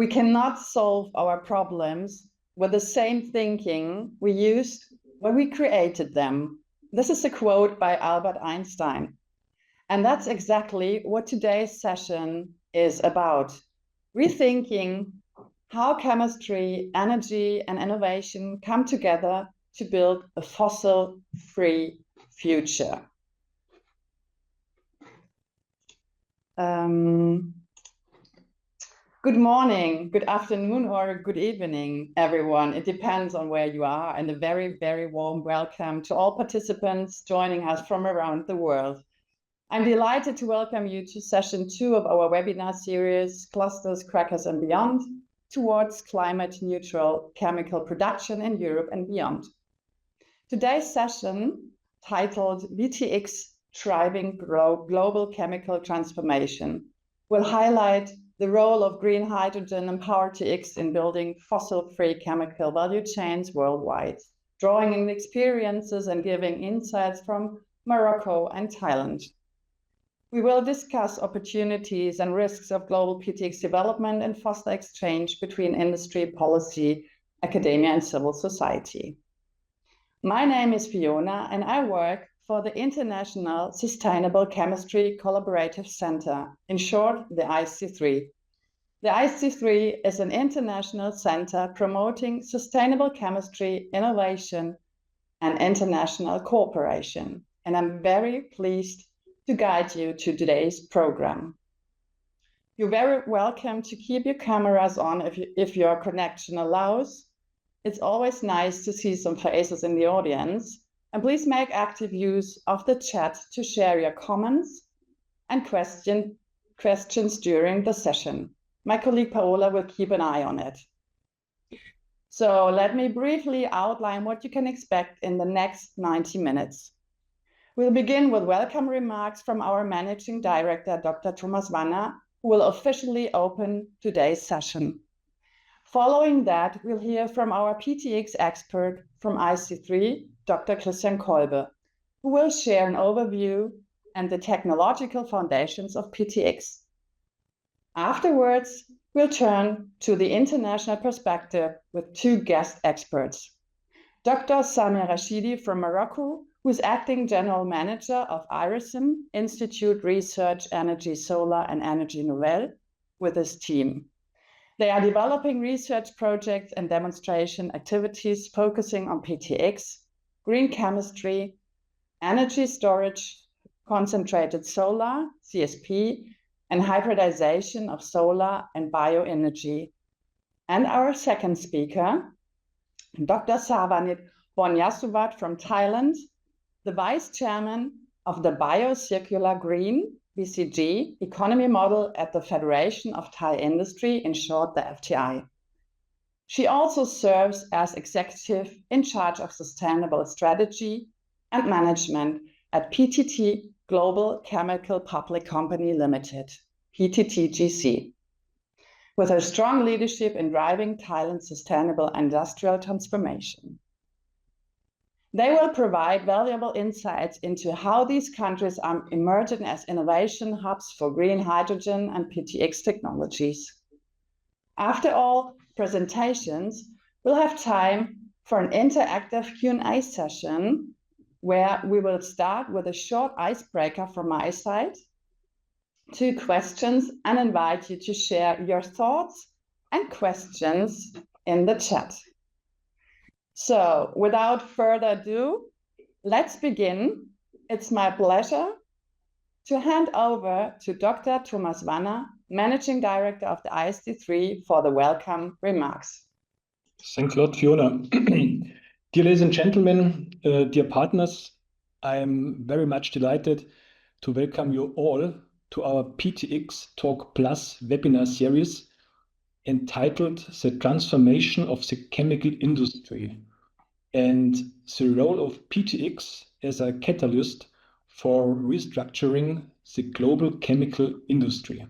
We cannot solve our problems with the same thinking we used when we created them. This is a quote by Albert Einstein. And that's exactly what today's session is about. Rethinking how chemistry, energy, and innovation come together to build a fossil-free future. Good morning, good afternoon, or good evening, everyone. It depends on where you are, and a very, very warm welcome to all participants joining us from around the world. I'm delighted to welcome you to session 2 of our webinar series, Clusters, Crackers, and Beyond, towards climate neutral chemical production in Europe and beyond. Today's session, titled PtX Driving Global Chemical Transformation, will highlight the role of green hydrogen and PtX in building fossil-free chemical value chains worldwide, drawing on experiences and giving insights from Morocco and Thailand. We will discuss opportunities and risks of global PtX development and foster exchange between industry, policy, academia, and civil society. My name is Fiona, and I work for the International Sustainable Chemistry Collaborative Center, in short, the IC3. The IC3 is an international center promoting sustainable chemistry, innovation, and international cooperation. And I'm very pleased to guide you to today's program. You're very welcome to keep your cameras on if your connection allows. It's always nice to see some faces in the audience. And please make active use of the chat to share your comments and questions during the session. My colleague Paola will keep an eye on it. So let me briefly outline what you can expect in the next 90 minutes. We'll begin with welcome remarks from our Managing Director, Dr. Thomas Wanner, who will officially open today's session. Following that, we'll hear from our PtX expert from IC3, Dr. Christian Kolbe, who will share an overview and the technological foundations of PtX. Afterwards, we'll turn to the international perspective with 2 guest experts. Dr. Samir Rashidi from Morocco, who's acting general manager of IRISM, Institute Research Energy Solar and Energy Nouvelle, with his team. They are developing research projects and demonstration activities focusing on PtX, green chemistry, energy storage, concentrated solar, CSP, and hybridization of solar and bioenergy. And our second speaker, Dr. Savanit Bonyasuvat from Thailand, the Vice Chairman of the Bio-Circular Green BCG economy model at the Federation of Thai Industry, in short, the FTI. She also serves as executive in charge of sustainable strategy and management at PTT Global Chemical Public Company Limited, PTTGC, with her strong leadership in driving Thailand's sustainable industrial transformation. They will provide valuable insights into how these countries are emerging as innovation hubs for green hydrogen and PtX technologies. After all presentations, we'll have time for an interactive Q&A session where we will start with a short icebreaker from my side, 2 questions, and invite you to share your thoughts and questions in the chat. So without further ado, let's begin. It's my pleasure to hand over to Dr. Thomas Wanner, Managing Director of the IC3, for the welcome remarks. Thanks a lot, Fiona. Dear ladies and gentlemen, dear partners, I am very much delighted to welcome you all to our PtX Talk Plus webinar series entitled The Transformation of the Chemical Industry and the Role of PtX as a Catalyst for Restructuring the Global Chemical Industry.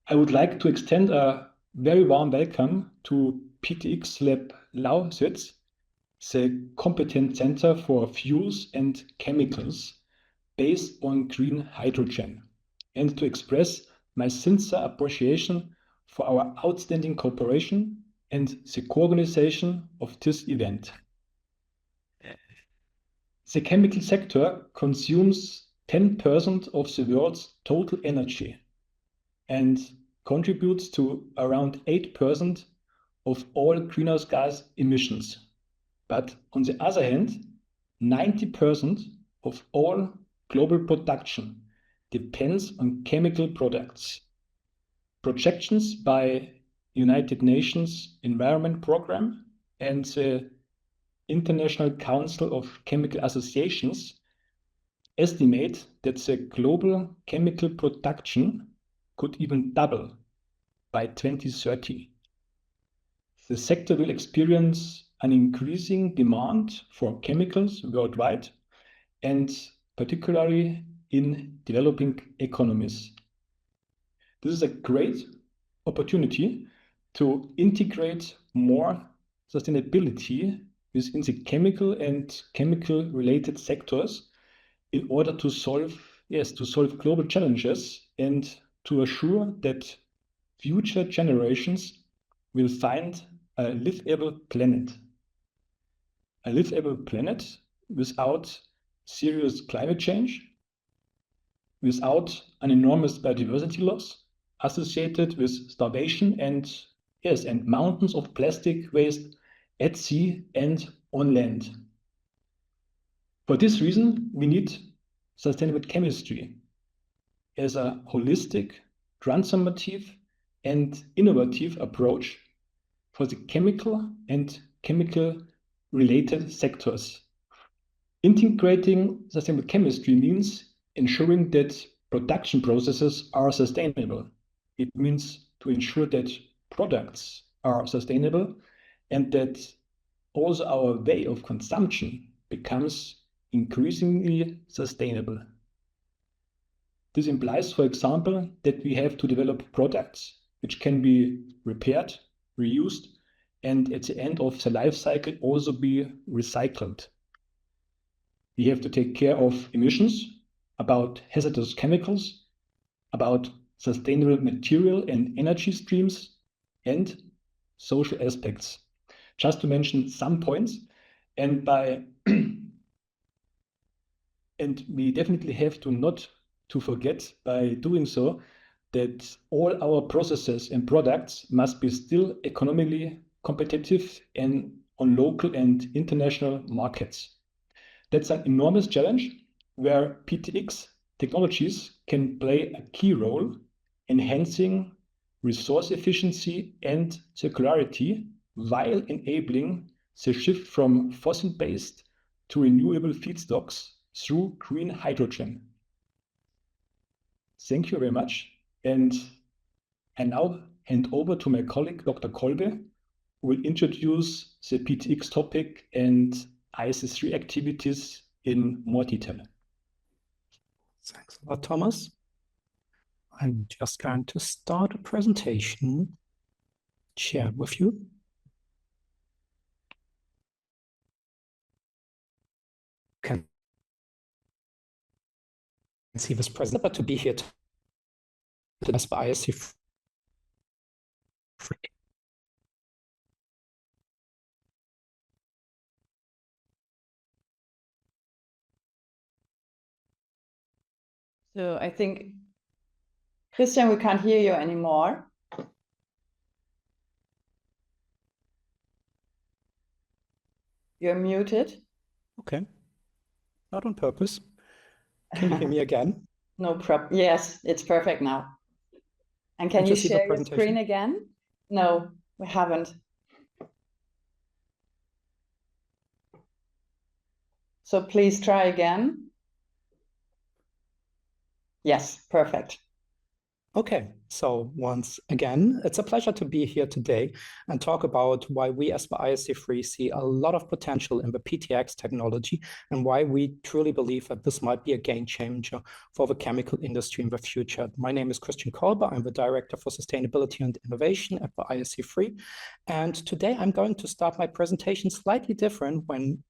I would like to extend a very warm welcome to PtX Lab Lausitz, the competent center for fuels and chemicals based on green hydrogen, and to express my sincere appreciation for our outstanding cooperation and the co-organization of this event. The chemical sector consumes 10% of the world's total energy and contributes to around 8% of all greenhouse gas emissions. But on the other hand, 90% of all global production depends on chemical products. Projections by United Nations Environment Programme and the International Council of Chemical Associations estimate that the global chemical production could even double by 2030. The sector will experience an increasing demand for chemicals worldwide, and particularly in developing economies. This is a great opportunity to integrate more sustainability within the chemical and chemical-related sectors in order to solve global challenges and to assure that future generations will find a livable planet. A livable planet without serious climate change, without an enormous biodiversity loss associated with starvation and mountains of plastic waste at sea and on land. For this reason, we need sustainable chemistry as a holistic, transformative, and innovative approach for the chemical and chemical-related sectors. Integrating sustainable chemistry means ensuring that production processes are sustainable. It means to ensure that products are sustainable and that also our way of consumption becomes increasingly sustainable. This implies, for example, that we have to develop products which can be repaired, reused, and at the end of the life cycle also be recycled. We have to take care of emissions, about hazardous chemicals, about sustainable material and energy streams, and social aspects. Just to mention some points, and we definitely have to not to forget by doing so that all our processes and products must be still economically competitive and on local and international markets. That's an enormous challenge where PtX technologies can play a key role enhancing resource efficiency and circularity while enabling the shift from fossil-based to renewable feedstocks through green hydrogen. Thank you very much. And I now hand over to my colleague, Dr. Kolbe, who will introduce the PtX topic and ISS3 activities in more detail. Thanks a lot, Thomas. I'm just going to start a presentation, share with you. Can see this present, but to be here to ISS3. So I think, Christian, we can't hear you anymore. You're muted. Okay, not on purpose. Can you hear me again? No problem. Yes, it's perfect now. And can you share your screen again? No, we haven't. So please try again. Yes, perfect. Okay, so once again, it's a pleasure to be here today and talk about why we as the ISC3 see a lot of potential in the PtX technology and why we truly believe that this might be a game changer for the chemical industry in the future. My name is Christian Kolbe. I'm the Director for Sustainability and Innovation at the ISC3. And today I'm going to start my presentation slightly different when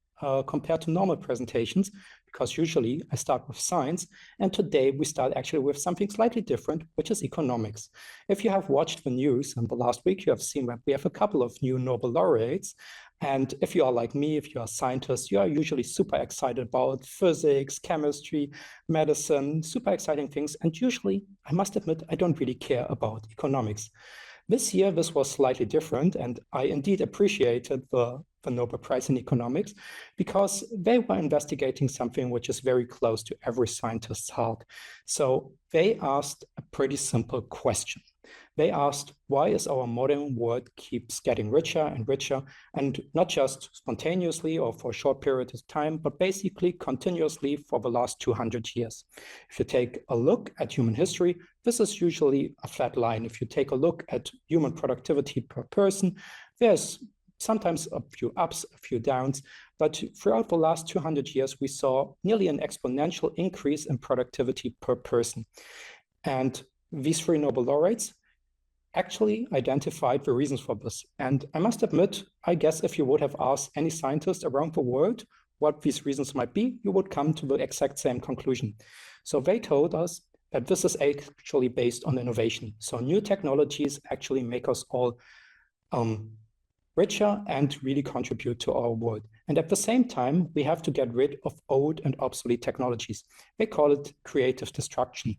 compared to normal presentations, because usually I start with science, and today we start actually with something slightly different, which is economics. If you have watched the news in the last week, you have seen that we have a couple of new Nobel laureates. And if you are like me, if you are a scientist, you are usually super excited about physics, chemistry, medicine, super exciting things. And usually, I must admit, I don't really care about economics. This year, this was slightly different, and I indeed appreciated the Nobel Prize in Economics because they were investigating something which is very close to every scientist's heart. So they asked a pretty simple question. They asked, why is our modern world keeps getting richer and richer, and not just spontaneously or for a short period of time, but basically continuously for the last 200 years. If you take a look at human history, this is usually a flat line. If you take a look at human productivity per person, there's sometimes a few ups, a few downs, but throughout the last 200 years, we saw nearly an exponential increase in productivity per person. And these three Nobel laureates actually identified the reasons for this. And I must admit, I guess if you would have asked any scientist around the world what these reasons might be, you would come to the exact same conclusion. So they told us that this is actually based on innovation. So new technologies actually make us all richer and really contribute to our world. And at the same time, we have to get rid of old and obsolete technologies. They call it creative destruction.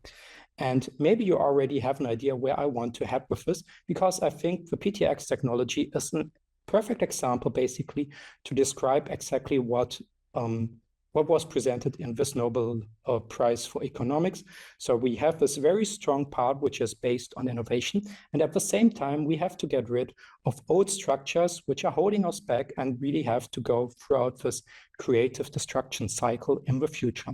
And maybe you already have an idea where I want to head with this, because I think the PtX technology is a perfect example, basically, to describe exactly what was presented in this Nobel Prize for Economics. So we have this very strong part, which is based on innovation. And at the same time, we have to get rid of old structures, which are holding us back, and really have to go throughout this creative destruction cycle in the future.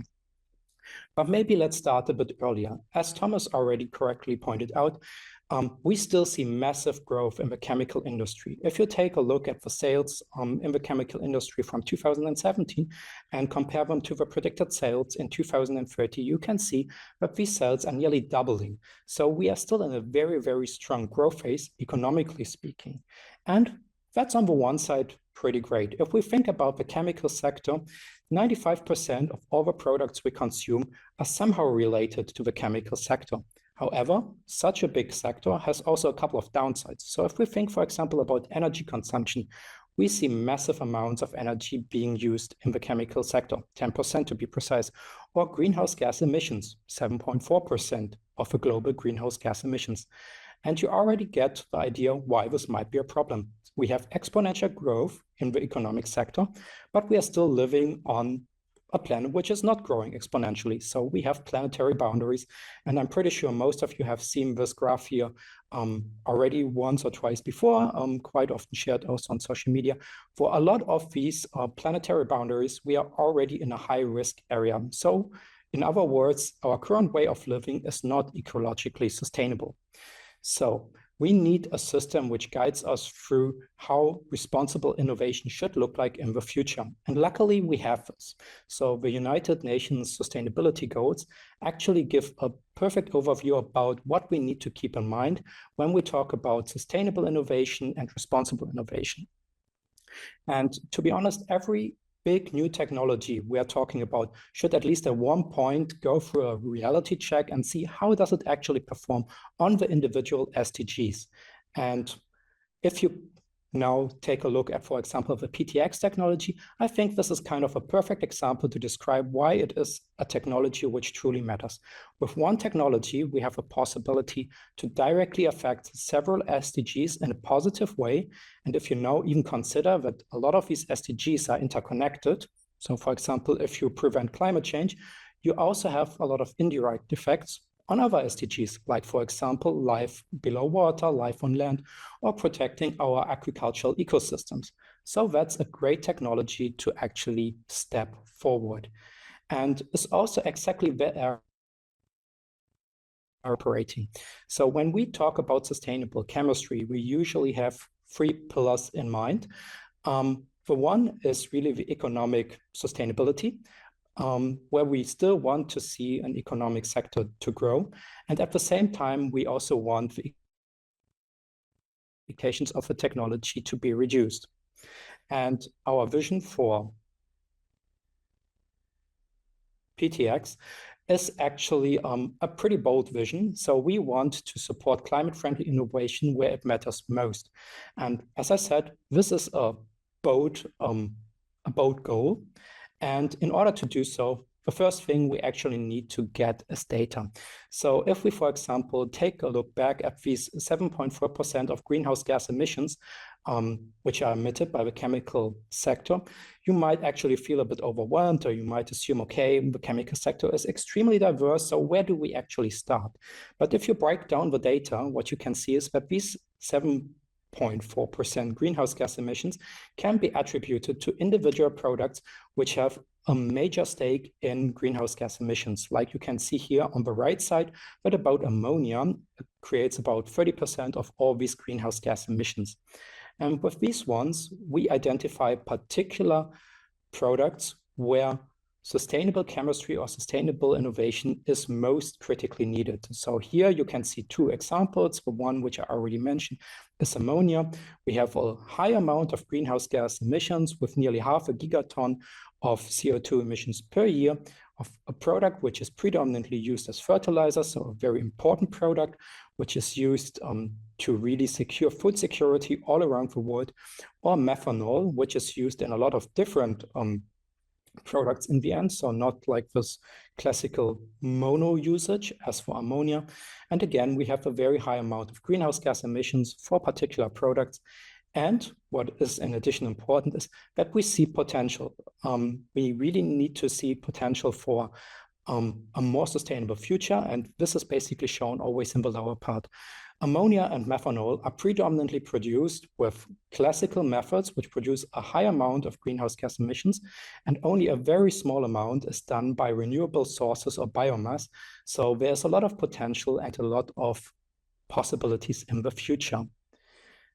But maybe let's start a bit earlier. As Thomas already correctly pointed out, we still see massive growth in the chemical industry. If you take a look at the sales in the chemical industry from 2017 and compare them to the predicted sales in 2030, you can see that these sales are nearly doubling. So we are still in a very, very strong growth phase, economically speaking. And that's on the one side pretty great. If we think about the chemical sector, 95% of all the products we consume are somehow related to the chemical sector. However, such a big sector has also a couple of downsides. So if we think, for example, about energy consumption, we see massive amounts of energy being used in the chemical sector, 10% to be precise, or greenhouse gas emissions, 7.4% of the global greenhouse gas emissions. And you already get the idea why this might be a problem. We have exponential growth in the economic sector, but we are still living on a planet which is not growing exponentially. So we have planetary boundaries. And I'm pretty sure most of you have seen this graph here already once or twice before, quite often shared also on social media. For a lot of these planetary boundaries, we are already in a high risk area. So in other words, our current way of living is not ecologically sustainable. So we need a system which guides us through how responsible innovation should look like in the future. And luckily, we have this. So the United Nations Sustainability Goals actually give a perfect overview about what we need to keep in mind when we talk about sustainable innovation and responsible innovation. And to be honest, every big new technology we are talking about should at least at one point go through a reality check and see how does it actually perform on the individual SDGs. And if you now take a look at, for example, the PtX technology, I think this is kind of a perfect example to describe why it is a technology which truly matters. With one technology, we have a possibility to directly affect several SDGs in a positive way. And if you now even consider that a lot of these SDGs are interconnected, so for example, if you prevent climate change, you also have a lot of indirect effects on other SDGs, like, for example, life below water, life on land, or protecting our agricultural ecosystems. So that's a great technology to actually step forward. And it's also exactly where operating. So when we talk about sustainable chemistry, we usually have three pillars in mind. The one is really the economic sustainability, where we still want to see an economic sector to grow. And at the same time, we also want the implications of the technology to be reduced. And our vision for PtX is actually a pretty bold vision. So we want to support climate-friendly innovation where it matters most. And as I said, this is a bold goal. And in order to do so, the first thing we actually need to get is data. So if we, for example, take a look back at these 7.4% of greenhouse gas emissions, which are emitted by the chemical sector, you might actually feel a bit overwhelmed, or you might assume, okay, the chemical sector is extremely diverse, so where do we actually start? But if you break down the data, what you can see is that these 7.4% greenhouse gas emissions can be attributed to individual products which have a major stake in greenhouse gas emissions. Like you can see here on the right side, but about ammonia, it creates about 30% of all these greenhouse gas emissions. And with these ones, we identify particular products where sustainable chemistry or sustainable innovation is most critically needed. So here you can see two examples. The one which I already mentioned is ammonia. We have a high amount of greenhouse gas emissions with nearly 0.5 gigaton of CO2 emissions per year of a product which is predominantly used as fertilizer, so a very important product which is used to really secure food security all around the world, or methanol, which is used in a lot of different products in the end, so not like this classical mono usage as for ammonia. And again, we have a very high amount of greenhouse gas emissions for particular products. And what is in addition important is that we see potential. We really need to see potential for a more sustainable future. And this is basically shown always in the lower part. Ammonia and methanol are predominantly produced with classical methods, which produce a high amount of greenhouse gas emissions, and only a very small amount is done by renewable sources or biomass. So there's a lot of potential and a lot of possibilities in the future.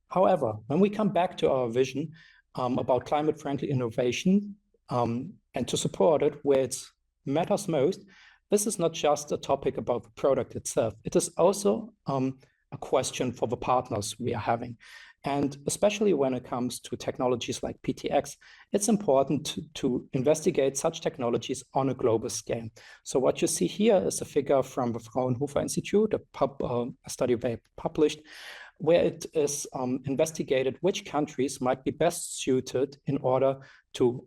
However, when we come back to our vision about climate-friendly innovation and to support it where it matters most, this is not just a topic about the product itself. It is also a question for the partners we are having. And especially when it comes to technologies like PtX, it's important to investigate such technologies on a global scale. So what you see here is a figure from the Fraunhofer Institute, a study they published, where it is investigated which countries might be best suited in order to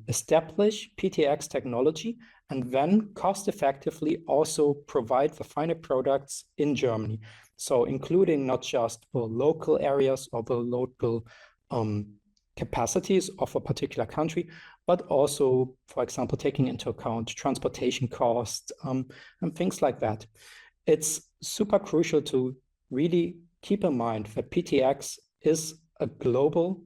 establish PtX technology and then cost effectively also provide the final products in Germany. So including not just the local areas or the local capacities of a particular country, but also, for example, taking into account transportation costs and things like that. It's super crucial to really keep in mind that PtX is a global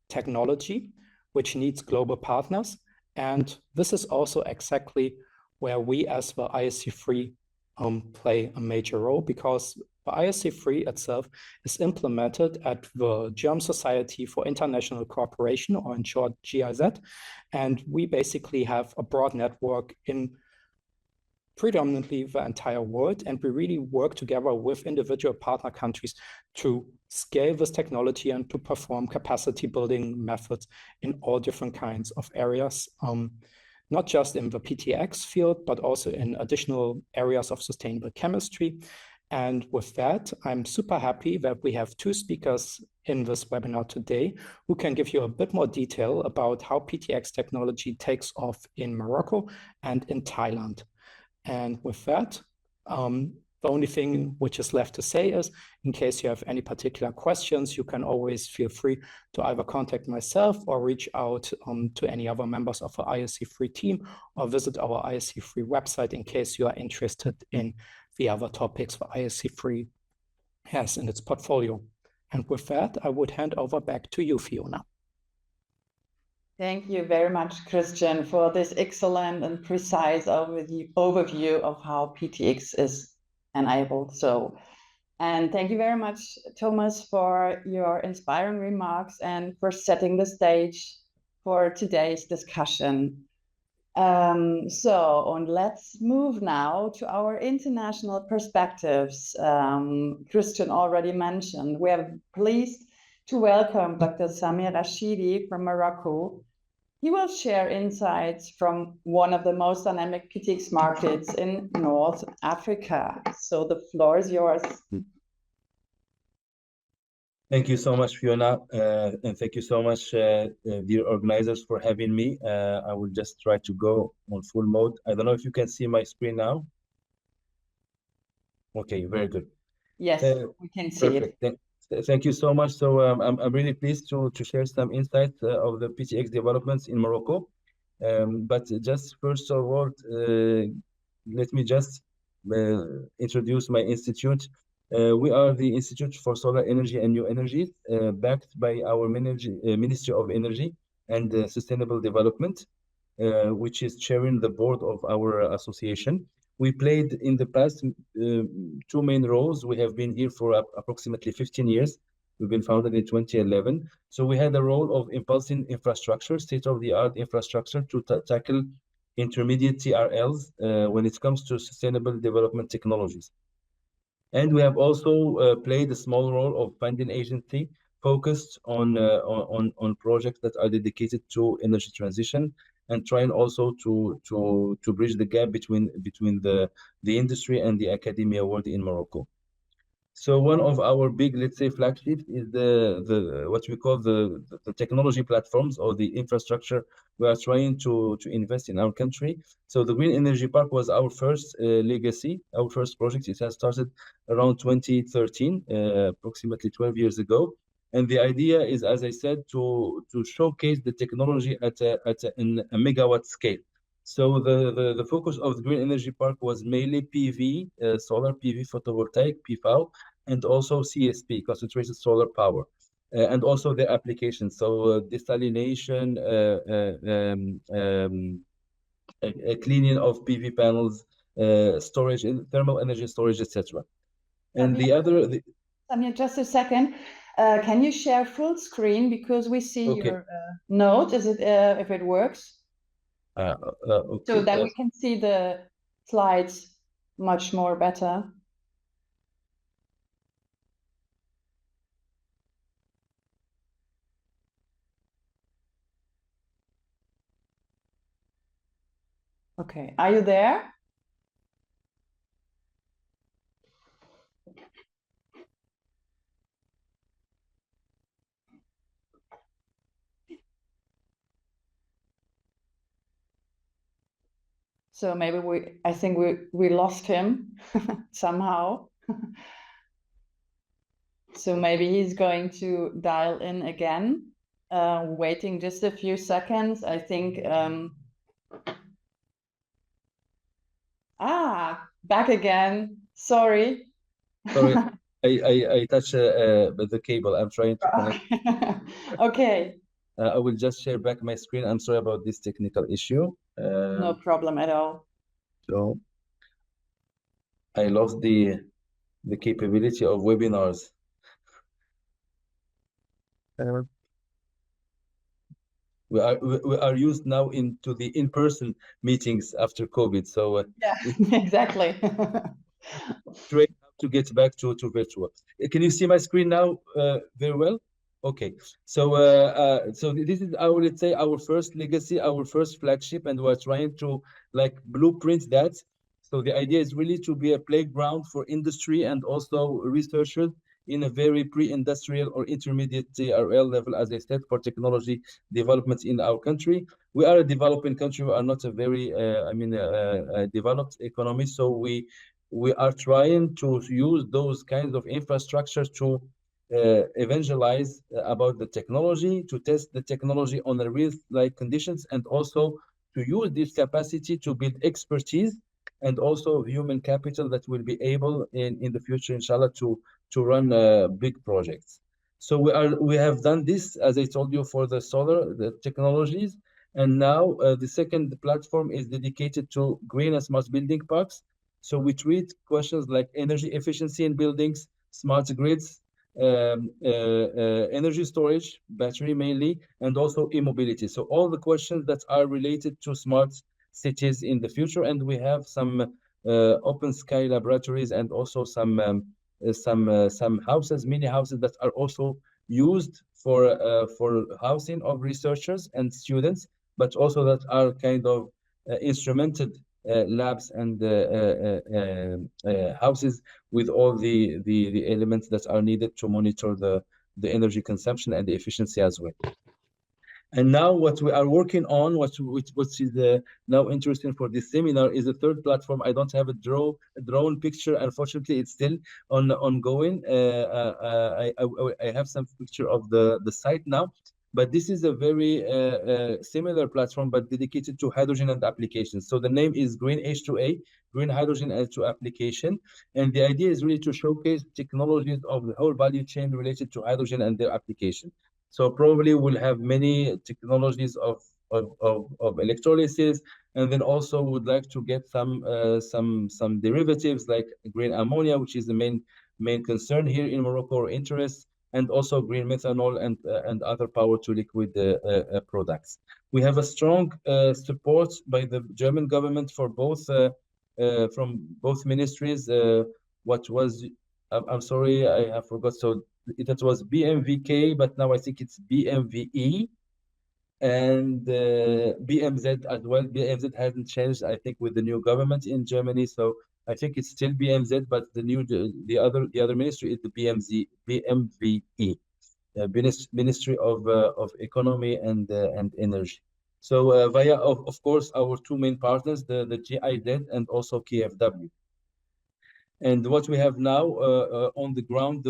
technology which needs global partners. And this is also exactly where we as the ISC3 play a major role, because the ISC3 itself is implemented at the German Society for International Cooperation, or in short, GIZ. And we basically have a broad network in predominantly the entire world, and we really work together with individual partner countries to scale this technology and to perform capacity building methods in all different kinds of areas, not just in the PtX field, but also in additional areas of sustainable chemistry. And with that, I'm super happy that we have two speakers in this webinar today who can give you a bit more detail about how PtX technology takes off in Morocco and in Thailand. And with that, the only thing which is left to say is, in case you have any particular questions, you can always feel free to either contact myself or reach out to any other members of the ISC3 team, or visit our ISC3 website in case you are interested in the other topics the ISC3 has in its portfolio. And with that, I would hand over back to you, Fiona. Thank you very much, Christian, for this excellent and precise overview of how PtX is enabled. And thank you very much, Thomas, for your inspiring remarks and for setting the stage for today's discussion. And let's move now to our international perspectives. Christian already mentioned, we are pleased to welcome Dr. Samir Rashidi from Morocco. He will share insights from one of the most dynamic PtX markets in North Africa. So the floor is yours. Thank you so much, Fiona, and thank you so much, dear organizers, for having me. I will just try to go on full mode. I don't know if you can see my screen now. Okay, very good. Yes, we can see perfect. Thank you so much. So I'm really pleased to share some insights of the PtX developments in Morocco. But just first of all, let me just introduce my institute. We are the Institute for Solar Energy and New Energies, backed by our Ministry of Energy and Sustainable Development, which is chairing the board of our association. We played in the past two main roles. We have been here for approximately 15 years. We've been founded in 2011. So we had a role of impulsing infrastructure, state-of-the-art infrastructure to tackle intermediate TRLs when it comes to sustainable development technologies. And we have also played a small role of funding agency focused on projects that are dedicated to energy transition and trying also to bridge the gap between the industry and the academia world in Morocco. So one of our big, let's say, flagships is the what we call the technology platforms or the infrastructure we are trying to invest in our country. So the Green Energy Park was our first legacy, our first project. It has started around 2013, approximately 12 years ago. And the idea is, as I said, to showcase the technology at a megawatt scale. So the focus of the Green Energy Park was mainly PV, solar PV, photovoltaic, PV, and also CSP, concentrated solar power, and also the applications. So desalination, cleaning of PV panels, storage, thermal energy storage, etc. And the other... Samir, just a second. Can you share full screen because we see your note? Is it if it works? Okay. So that we can see the slides much more better. Okay, are you there? So maybe I think we lost him somehow. So maybe he's going to dial in again, waiting just a few seconds. I think, back again. Sorry. Sorry, I touched the cable. I'm trying to connect. Okay. I will just share back my screen. I'm sorry about this technical issue. No problem at all. So I lost the capability of webinars. We are used now into the in-person meetings after COVID. So yeah, exactly. Try to get back to virtual. Can you see my screen now very well? Okay, so so this is our, let's say, our first legacy, our first flagship, and we're trying to like blueprint that. So the idea is really to be a playground for industry and also researchers in a very pre-industrial or intermediate TRL level, as I said, for technology developments in our country. We are a developing country. We are not a very, developed economy. So we are trying to use those kinds of infrastructure to evangelize about the technology, to test the technology on the real like conditions, and also to use this capacity to build expertise and also human capital that will be able in the future, inshallah, to run big projects. So we have done this, as I told you, for the solar technologies, and now the second platform is dedicated to green and smart building parks. So we treat questions like energy efficiency in buildings, smart grids, energy storage, battery mainly, and also e-mobility. So all the questions that are related to smart cities in the future. And we have some open sky laboratories and also some houses, mini houses that are also used for housing of researchers and students. but also that are kind of instrumented labs and houses with all the elements that are needed to monitor the energy consumption and the efficiency as well. And now what we are working on, what is now interesting for this seminar, is a third platform. I don't have a drone picture. Unfortunately, it's still ongoing. I have some picture of the site now, but this is a very similar platform, but dedicated to hydrogen and applications. So the name is Green H2A, Green Hydrogen to Application. And the idea is really to showcase technologies of the whole value chain related to hydrogen and their application. So probably we'll have many technologies of electrolysis, and then also would like to get some derivatives like green ammonia, which is the main concern here in Morocco, or interest, and also green methanol and other power to liquid products. We have a strong support by the German government for both from both ministries. What was I'm sorry, I have forgot. So that was BMVK, but now I think it's BMVE and BMZ as well. BMZ hasn't changed, I think, with the new government in Germany. So I think it's still BMZ, but the other ministry is the BMVE, Ministry of Economy and Energy. So via of course our two main partners, the GIZ and also KfW. And what we have now on the ground,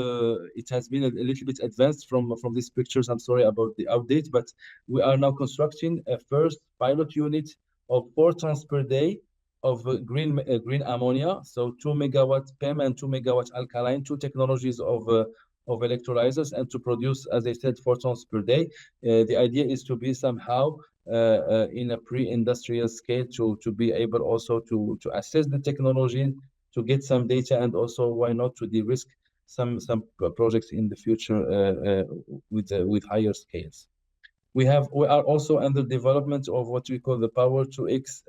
it has been a little bit advanced from these pictures. I'm sorry about the update, but we are now constructing a first pilot unit of 4 tons per day of green ammonia. So 2 megawatt PEM and 2 megawatt alkaline, two technologies of electrolyzers, and to produce, as I said, 4 tons per day. The idea is to be somehow in a pre-industrial scale to be able also to assess the technology, to get some data, and also why not to de-risk some projects in the future with higher scales. We are also under development of what we call the Power-to-X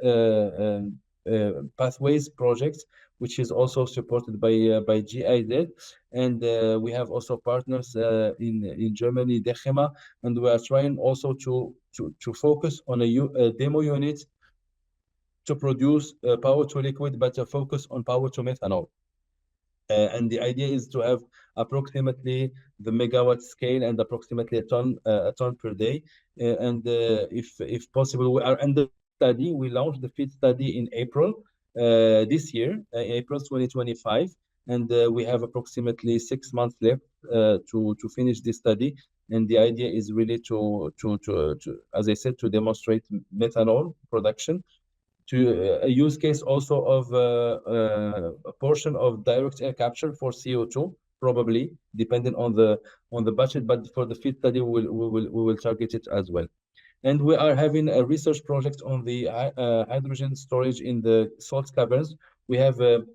pathways project, which is also supported by GIZ, and we have also partners in Germany, DECHEMA, and we are trying also to focus on a demo unit to produce power to liquid, but a focus on power to methanol. And the idea is to have approximately the megawatt scale and approximately a ton per day. And if possible, we are under study. We launched the FEED study in April this year, April 2025, and we have approximately 6 months left to finish this study. And the idea is really to as I said, to demonstrate methanol production, to a use case also of a portion of direct air capture for CO2, probably depending on the budget. But for the FEED study, we will target it as well. And we are having a research project on the hydrogen storage in the salt caverns. We have a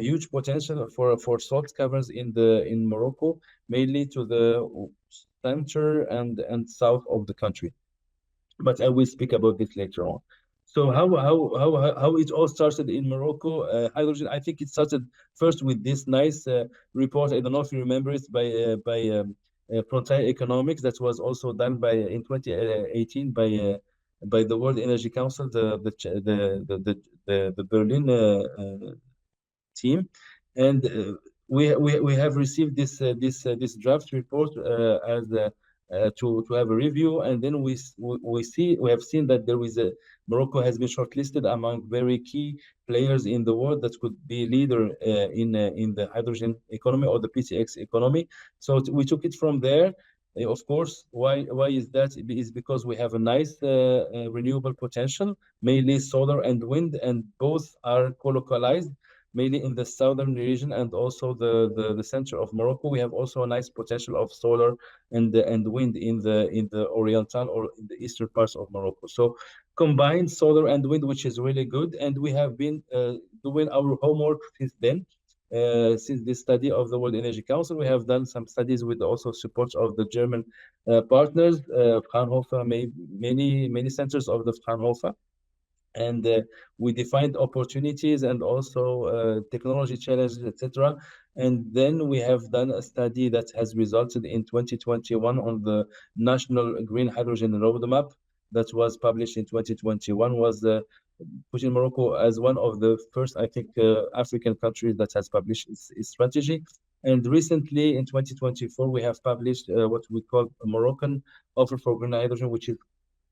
huge potential for salt caverns in Morocco, mainly to the center and south of the country. But I will speak about this later on. So how it all started in Morocco, hydrogen, I think it started first with this nice report. I don't know if you remember it, by Frontier Economics, that was also done in 2018 by the World Energy Council, the Berlin team, and we have received this draft report as to have a review, and then we have seen that Morocco has been shortlisted among very key players in the world that could be leader in the hydrogen economy or the PtX economy. So we took it from there. Of course, why is that? It is because we have a nice renewable potential, mainly solar and wind, and both are co-localized, mainly in the southern region and also the center of Morocco. We have also a nice potential of solar and wind in the oriental or in the eastern parts of Morocco. So combined solar and wind, which is really good, and we have been doing our homework since then. Since this study of the World Energy Council, we have done some studies with also support of the German partners, Fraunhofer, many centers of the Fraunhofer. And we defined opportunities and also technology challenges, etc. And then we have done a study that has resulted in 2021 on the National Green Hydrogen Roadmap that was published in 2021, was pushing Morocco as one of the first, I think, African countries that has published its strategy. And recently, in 2024, we have published what we call a Moroccan Offer for Green Hydrogen, which is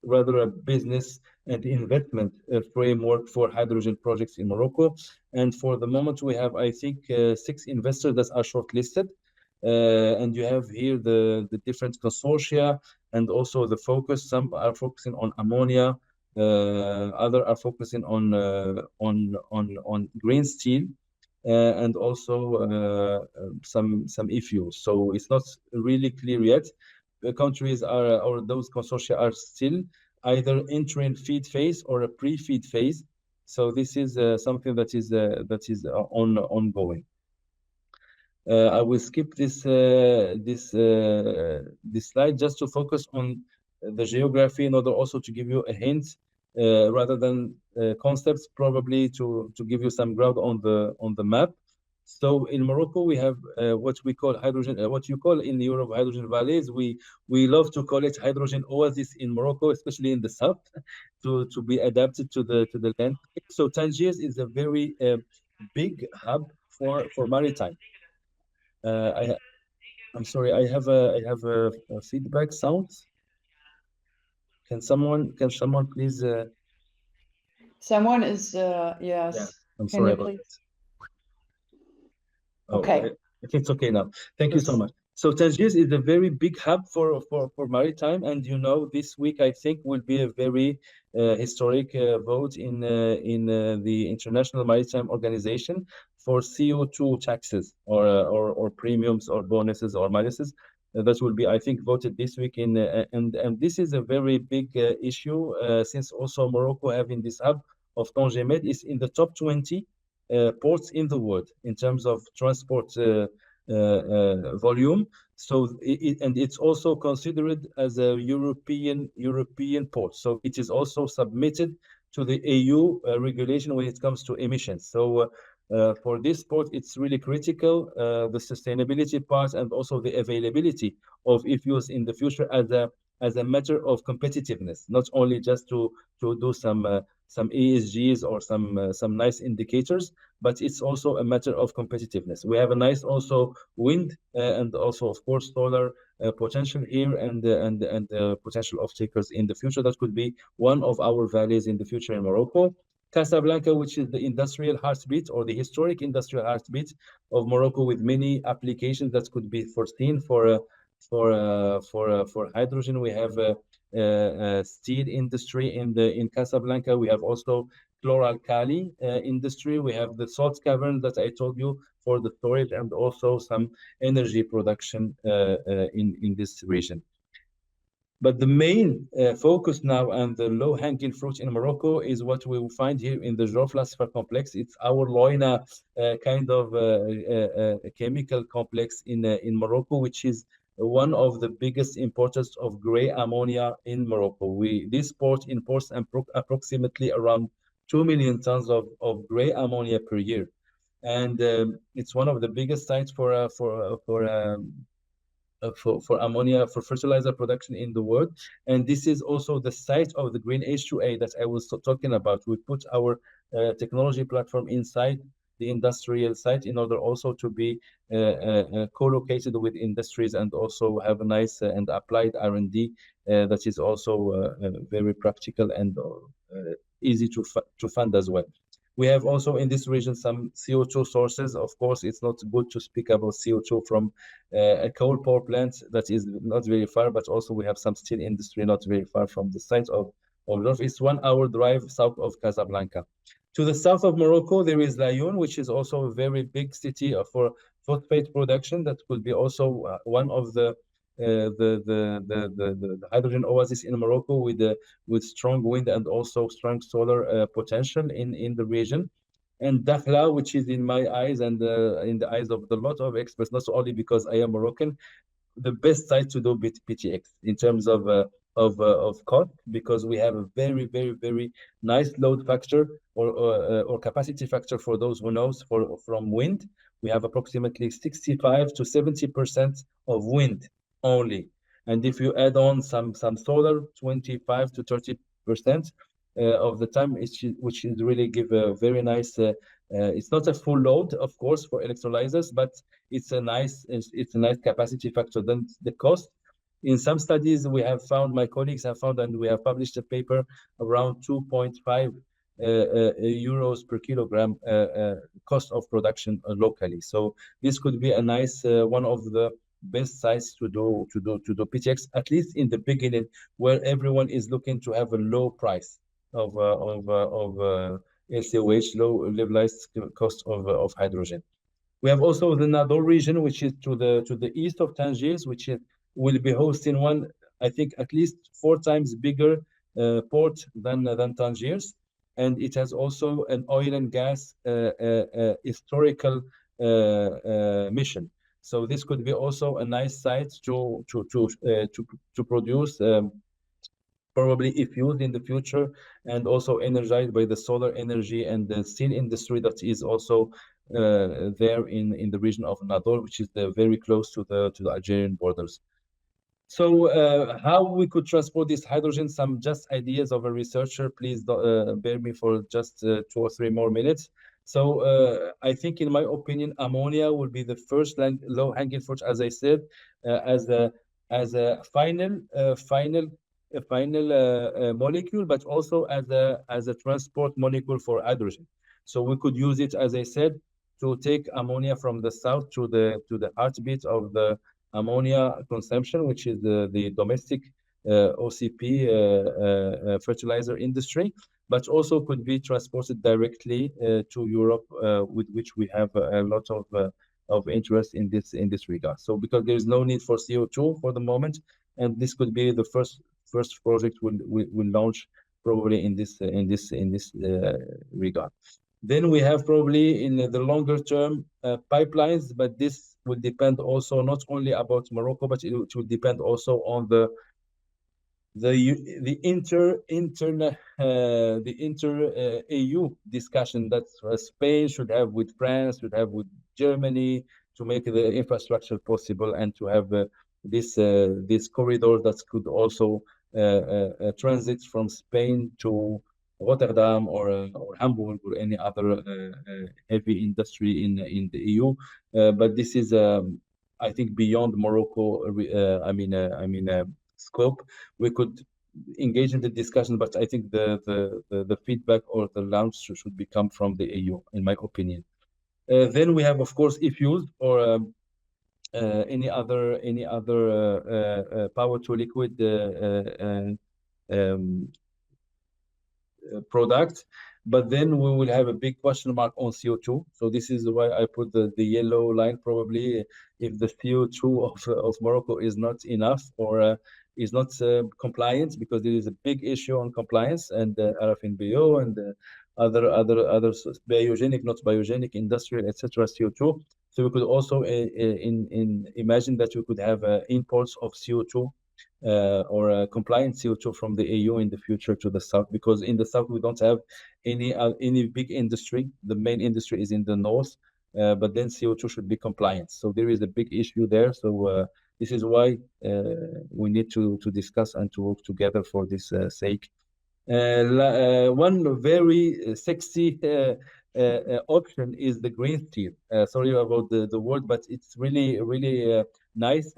rather a business and investment framework for hydrogen projects in Morocco. And for the moment, we have, I think, 6 investors that are shortlisted. And you have here the different consortia and also the focus. Some are focusing on ammonia, other are focusing on green steel, and also some e-fuels. So it's not really clear yet. The countries are, or those consortia are still either entering feed phase or a pre-feed phase. So this is something that is ongoing. I will skip this slide just to focus on the geography in order also to give you a hint rather than concepts, probably to give you some ground on the map. So in Morocco, we have what we call hydrogen, what you call in Europe hydrogen valleys. We love to call it hydrogen oasis in Morocco, especially in the south, to be adapted to the landscape. So Tangiers is a very big hub for maritime. I'm sorry, I have a feedback sound. Can someone please? Someone is yes. Yeah, I'm Can sorry you about please? that. Oh, Okay. I think it's okay now. Thank you so Yes. much. So Tangiers is a very big hub for maritime, and you know, this week I think will be a very historic vote in the International Maritime Organization for CO2 taxes or premiums or bonuses or minuses. That will be, I think, voted this week in, and this is a very big issue since also Morocco having this hub of Tanger Med is in the top 20 ports in the world in terms of transport volume. So and it's also considered as a European port. So it is also submitted to the EU regulation when it comes to emissions. So for this port, it's really critical, the sustainability part and also the availability of e-fuels in the future as a matter of competitiveness, not only just to do some ESGs or some nice indicators, but it's also a matter of competitiveness. We have a nice also wind and also of course solar potential here and potential off-takers in the future. That could be one of our valleys in the future in Morocco. Casablanca, which is the industrial heartbeat or the historic industrial heartbeat of Morocco, with many applications that could be foreseen for hydrogen. We have steel industry in Casablanca. We have also chloralkali industry. We have the salt caverns that I told you for the storage and also some energy production in this region. But the main focus now and the low-hanging fruit in Morocco is what we will find here in the Jorf-Lasfer complex. It's our Loina kind of chemical complex in Morocco, which is one of the biggest importers of gray ammonia in Morocco. This port imports approximately around 2 million tons of gray ammonia per year, and it's one of the biggest sites for ammonia for fertilizer production in the world. And this is also the site of the green H2A that I was talking about. We put our technology platform inside the industrial site in order also to be co-located with industries and also have a nice and applied R&D that is also very practical and easy to fund as well. We have also in this region some CO2 sources. Of course, it's not good to speak about CO2 from a coal power plant that is not very far, but also we have some steel industry not very far from the site of Jorf. It's 1 hour drive south of Casablanca. To the south of Morocco, there is Laayoune, which is also a very big city for phosphate production. That could be also one of the hydrogen oasis in Morocco with strong wind and also strong solar potential in the region. And Dakhla, which is in my eyes and in the eyes of a lot of experts, not only because I am Moroccan, the best site to do PtX in terms of of cost, because we have a very nice load factor or capacity factor for those who knows from wind. We have approximately 65 to 70% of wind only, and if you add on some solar, 25 to 30% of the time, which is really give a very nice. It's not a full load, of course, for electrolyzers, but it's a nice capacity factor. Then the cost. In some studies, we have found, my colleagues have found, and we have published a paper around 2.5 euros per kilogram cost of production locally. So this could be a nice one of the best sites to do PtX, at least in the beginning, where everyone is looking to have a low price of LCOH, low levelized cost of hydrogen. We have also the Nador region, which is to the east of Tangiers, which will be hosting one, I think, at least 4 times bigger port than Tangiers, and it has also an oil and gas historical mission. So this could be also a nice site to produce. Probably if used in the future, and also energized by the solar energy and the steel industry that is also there in the region of Nador, which is very close to the Algerian borders. So how we could transport this hydrogen? Some just ideas of a researcher. Please bear me for just 2 or 3 more minutes. So I think, in my opinion, ammonia will be the first low-hanging fruit, as I said, as a final molecule, but also as a transport molecule for hydrogen. So we could use it, as I said, to take ammonia from the south to the heartbeat of the ammonia consumption, which is the domestic OCP fertilizer industry, but also could be transported directly to Europe, with which we have a lot of interest in this regard. So because there is no need for CO2 for the moment, and this could be the first project we'll launch probably in this regard. Then we have probably in the longer term pipelines, but this will depend also not only about Morocco, but it will depend also on the inter EU discussion that Spain should have with France, should have with Germany, to make the infrastructure possible, and to have this corridor that could also transit from Spain to Rotterdam or Hamburg or any other heavy industry in the EU. But this is, I think, beyond Morocco. Scope. We could engage in the discussion, but I think the feedback or the launch should come from the EU, in my opinion. Then we have, of course, if used or any other power to liquid product, but then we will have a big question mark on CO2. So this is why I put the yellow line. Probably if the CO2 of Morocco is not enough or is not compliant, because there is a big issue on compliance, and Arafin BO and other biogenic, not biogenic, industrial, etc. CO2. So we could also imagine that we could have imports of CO2 or compliant CO2 from the EU in the future to the south, because in the south we don't have any big industry. The main industry is in the north, but then CO2 should be compliant. So there is a big issue there. So this is why we need to discuss and to work together for this sake. One very sexy option is the green steel. Sorry about the word, but it's really nice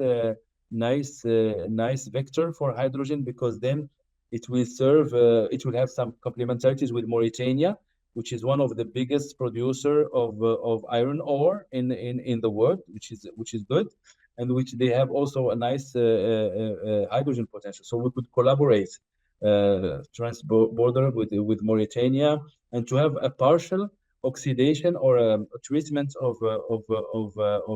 vector for hydrogen, because then it will serve. It will have some complementarities with Mauritania, which is one of the biggest producer of iron ore in the world, which is good, and which they have also a nice hydrogen potential. So we could collaborate trans-border with Mauritania, and to have a partial oxidation or a treatment of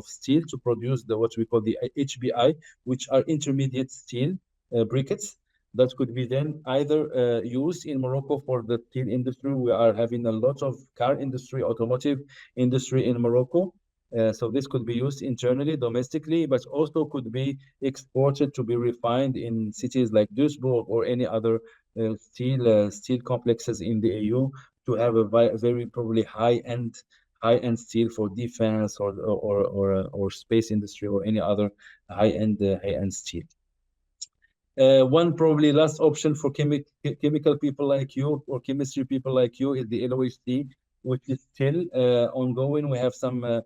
steel to produce what we call the HBI, which are intermediate steel briquettes that could be then either used in Morocco for the steel industry. We are having a lot of car industry, automotive industry in Morocco, So this could be used internally, domestically, but also could be exported to be refined in cities like Duisburg or any other steel complexes in the EU to have a very probably high-end steel for defense or space industry or any other high-end steel. One probably last option for chemical people like you or chemistry people like you is the LOHC, which is still ongoing. We have some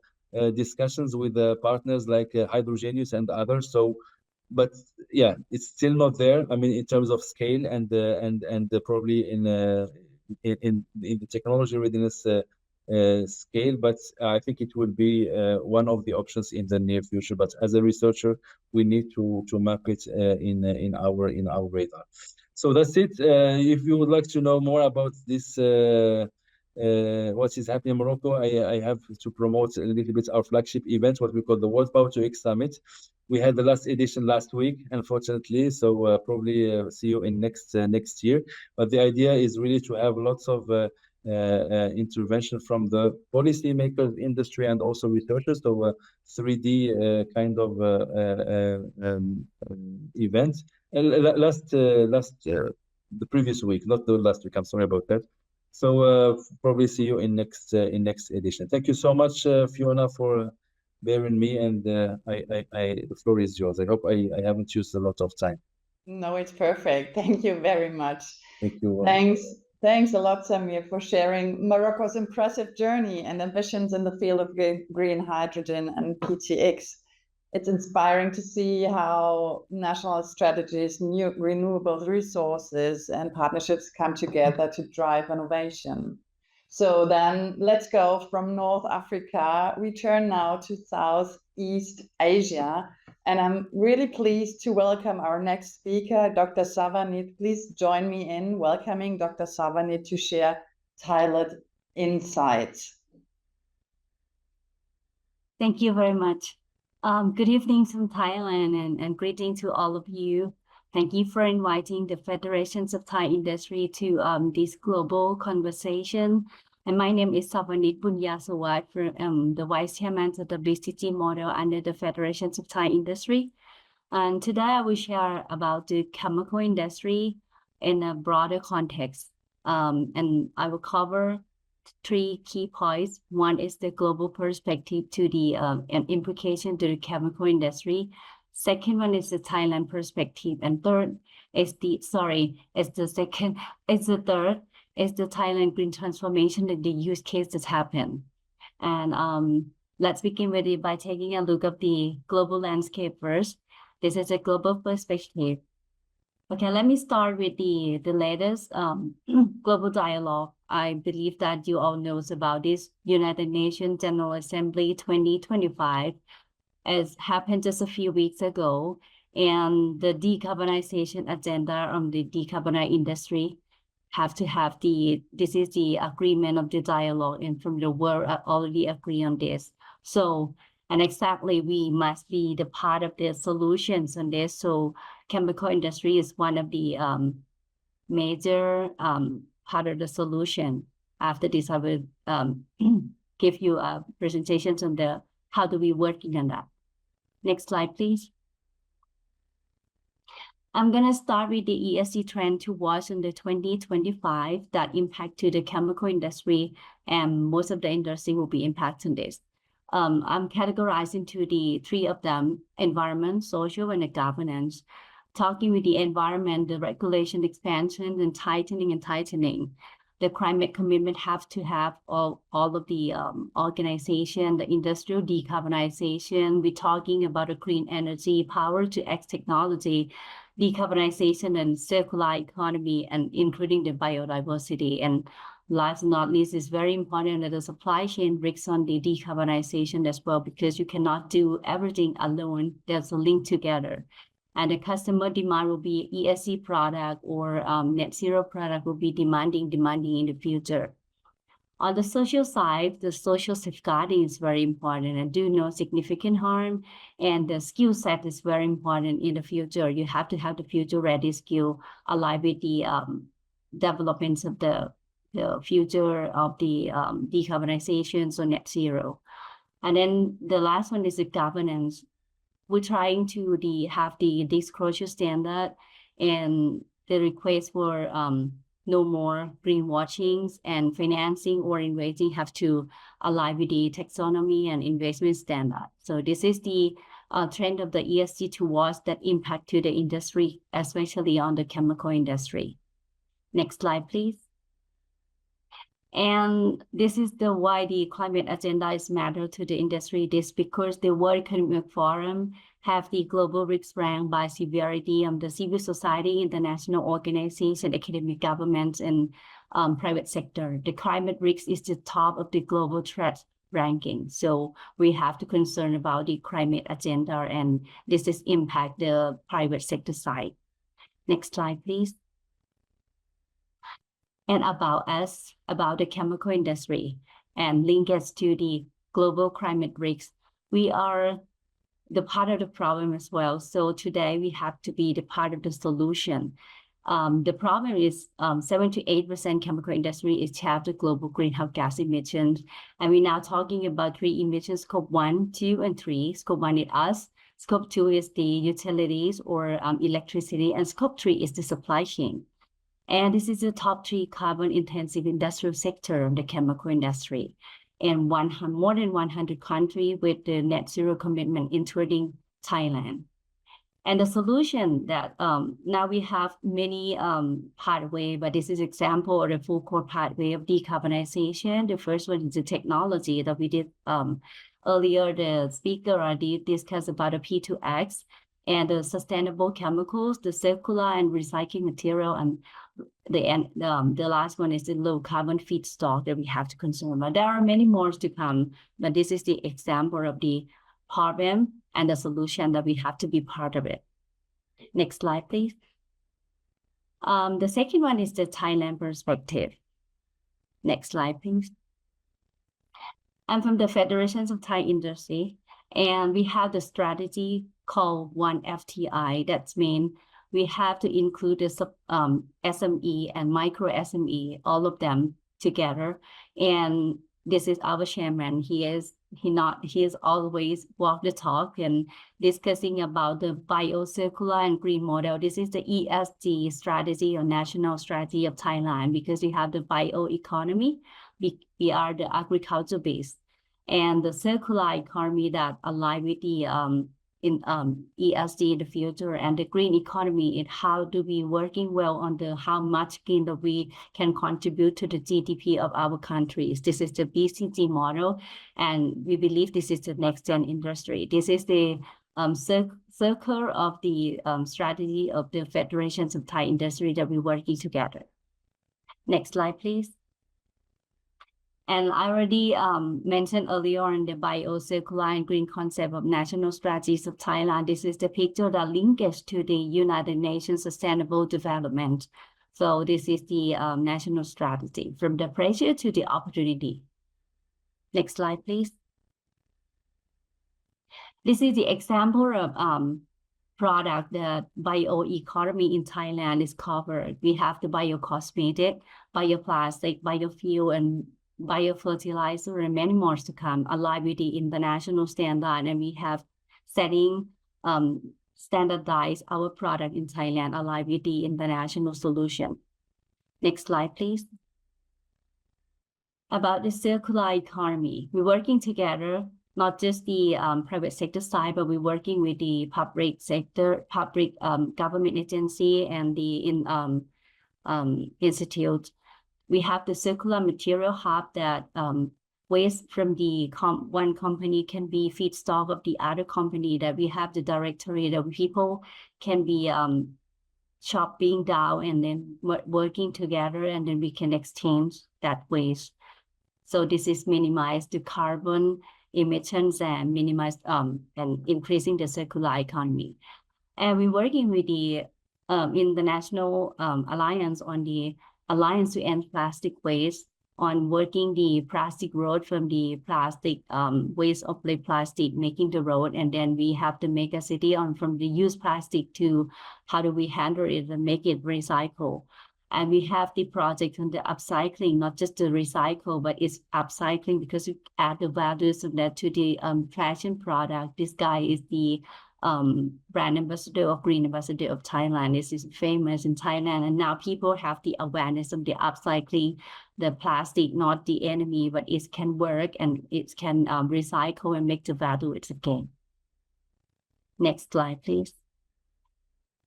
discussions with partners like Hydrogenius and others. So, but yeah, it's still not there. I mean, in terms of scale and probably in the technology readiness scale, but I think it will be one of the options in the near future. But as a researcher, we need to map it in our radar. So that's it. If you would like to know more about this, what is happening in Morocco, I have to promote a little bit our flagship event, what we call the World PtX Summit. We had the last edition last week, unfortunately, so probably see you in next year. But the idea is really to have lots of intervention from the policymakers, industry, and also researchers. So 3D kind of event. The previous week, not the last week. I'm sorry about that. So probably see you in next edition. Thank you so much, Fiona, for bearing me, and the floor is yours. I hope I haven't used a lot of time. No, it's perfect. Thank you very much. Thank you. Thanks a lot, Samir, for sharing Morocco's impressive journey and ambitions in the field of green hydrogen and PtX. It's inspiring to see how national strategies, new renewable resources, and partnerships come together to drive innovation. So then let's go from North Africa. We turn now to Southeast Asia. And I'm really pleased to welcome our next speaker, Dr. Savanit. Please join me in welcoming Dr. Savanit to share Thailand insights. Thank you very much. Good evening from Thailand and greeting to all of you. Thank you for inviting the Federations of Thai Industry to this global conversation. And my name is Savanit Bunyasawat, the Vice Chairman of the BCG model under the Federations of Thai Industry. And today I will share about the chemical industry in a broader context. And I will cover 3 key points. One is the global perspective to the implication to the chemical industry. Second one is the Thailand perspective, and third is the Thailand green transformation and the use case that happened. And let's begin with it by taking a look at the global landscape first. This is a global perspective. Okay, let me start with the latest global dialogue. I believe that you all know about this United Nations General Assembly 2025. As happened just a few weeks ago, and the decarbonization agenda on the decarbonized industry have to have this is the agreement of the dialogue, and from the world already agree on this. So, and exactly we must be the part of the solutions on this. So chemical industry is one of the major part of the solution. After this, I will give you presentations on the how do we working on that. Next slide, please. I'm going to start with the ESG trend to watch in the 2025 that impact to the chemical industry, and most of the industry will be impacted on this. I'm categorizing to the 3 of them: environment, social, and the governance. Talking with the environment, the regulation expansion and tightening. The climate commitment have to have all of the organization, the industrial decarbonization. We're talking about a green energy, power to X technology, decarbonization and circular economy, and including the biodiversity. And last but not least, is very important that the supply chain risks on the decarbonization as well, because you cannot do everything alone. There's a link together. And the customer demand will be ESG product or net zero product will be demanding in the future. On the social side, the social safeguarding is very important and do no significant harm. And the skill set is very important in the future. You have to have the future ready skill aligned with the developments of the future of the decarbonization, so net zero. And then the last one is the governance. We're trying to have the disclosure standard and the request for no more greenwashings, and financing or investing have to align with the taxonomy and investment standard. So this is the trend of the ESG towards that impact to the industry, especially on the chemical industry. Next slide, please. And this is the why the climate agenda is matter to the industry. This because the World Economic Forum have the global risk ranked by severity of the civil society, international organizations, academic governments, and private sector. The climate risk is the top of the global threat ranking. So we have to concern about the climate agenda, and this is impact the private sector side. Next slide, please. And about us, about the chemical industry, and link us to the global climate risks. We are the part of the problem as well. So today we have to be the part of the solution. The problem is 7 to 8% chemical industry is have the global greenhouse gas emissions. And we're now talking about 3 emissions, scope 1, 2, and 3. Scope 1 is us. Scope 2 is the utilities or electricity. And scope 3 is the supply chain. And this is the top 3 carbon-intensive industrial sector of the chemical industry. And more than 100 countries with the net zero commitment, including Thailand. And the solution that now we have many pathway, but this is example of the full core pathway of decarbonization. The first one is the technology that we did earlier. The speaker already discussed about the P2X and the sustainable chemicals, the circular and recycling material, and the last one is the low carbon feedstock that we have to consume. But there are many more to come, but this is the example of the problem and the solution that we have to be part of it. Next slide, please. The second one is the Thailand perspective. Next slide, please. I'm from the Federations of Thai Industry, and we have the strategy called One FTI. That's mean we have to include the SME and micro SME, all of them together. And this is our chairman. He is always walk the talk and discussing about the bio-circular and green model. This is the ESG strategy or national strategy of Thailand, because we have the bioeconomy. We are the agriculture base, and the circular economy that align with the ESG in the future, and the green economy is how do we working well on the how much green that we can contribute to the GDP of our countries. This is the BCG model, and we believe this is the next gen industry. This is the circle of the strategy of the Federations of Thai Industry that we're working together. Next slide, please. And I already mentioned earlier on the bio-circular and green concept of national strategies of Thailand. This is the picture that links to the United Nations Sustainable Development. So this is the national strategy, from the pressure to the opportunity. Next slide, please. This is the example of product that bioeconomy in Thailand is covered. We have the biocosmetic, bioplastic, biofuel, and biofertilizer, and many more to come, aligned with the international standard. And we have setting standardize our product in Thailand aligned with the international solution. Next slide, please. About the circular economy, we're working together, not just the private sector side, but we're working with the public sector, public government agency, and the institute. We have the circular material hub that waste from the one company can be feedstock of the other company, that we have the directory that people can be shopping down and then working together, and then we can exchange that waste. So this is minimize the carbon emissions and minimize and increasing the circular economy. And we're working with the international alliance on the Alliance to End Plastic Waste, on working the plastic road from the plastic waste of the plastic, making the road, and then we have to make a city on from the used plastic to how do we handle it and make it recycle. And we have the project on the upcycling, not just the recycle, but it's upcycling because we add the values of that to the fashion product. This guy is the brand ambassador or green ambassador of Thailand. This is famous in Thailand. And now people have the awareness of the upcycling, the plastic, not the enemy, but it can work and it can recycle and make the value again. Next slide, please.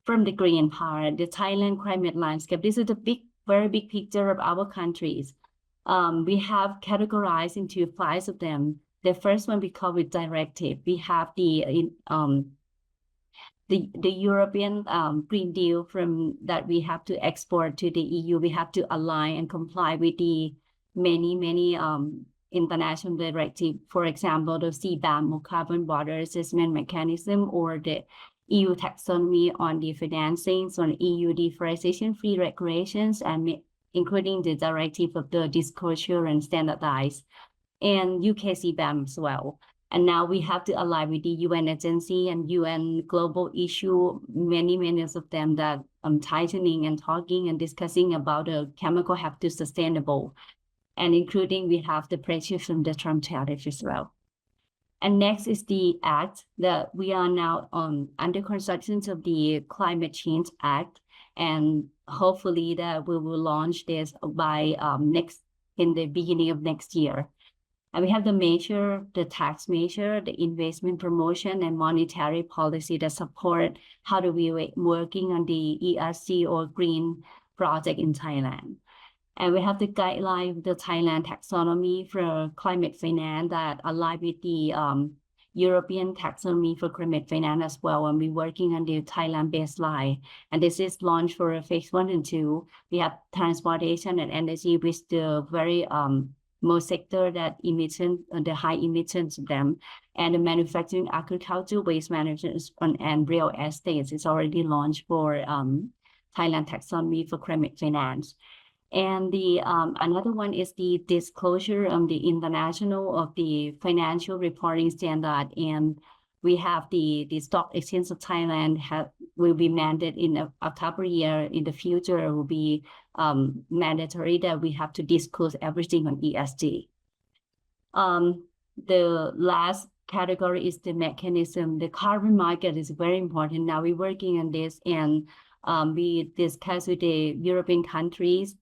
From the green part, the Thailand climate landscape. This is a very big picture of our countries. We have categorized into 5 of them. The first one we call it directive. We have the European Green Deal that we have to export to the EU. We have to align and comply with the many international directive. For example, the CBAM or Carbon Border Assessment Mechanism, or the EU taxonomy on the financings, on EU deforestation-free regulations, and including the directive of the disclosure and standardized, and UK CBAM as well. And now we have to align with the UN agency and UN global issue, many of them that tightening and talking and discussing about the chemical have to sustainable. And including we have the pressure from the Trump tariff as well. And next is the act that we are now under construction of the Climate Change Act. And hopefully that we will launch this by in the beginning of next year. And we have the measure, the tax measure, the investment promotion, and monetary policy that support how do we working on the ESG or green project in Thailand. And we have the guideline, the Thailand taxonomy for climate finance that align with the European taxonomy for climate finance as well. And we're working on the Thailand baseline. And this is launched for phase 1 and 2. We have transportation and energy, with the very most sector that emission, the high emissions of them, and the manufacturing, agriculture, waste management, and real estate is already launched for Thailand taxonomy for climate finance. And the another one is the disclosure on the international of the financial reporting standard. And we have the stock exchange of Thailand will be mandated in a couple of years in the future. It will be mandatory that we have to disclose everything on ESG. The last category is the mechanism. The carbon market is very important. Now we're working on this, and we discuss with the European countries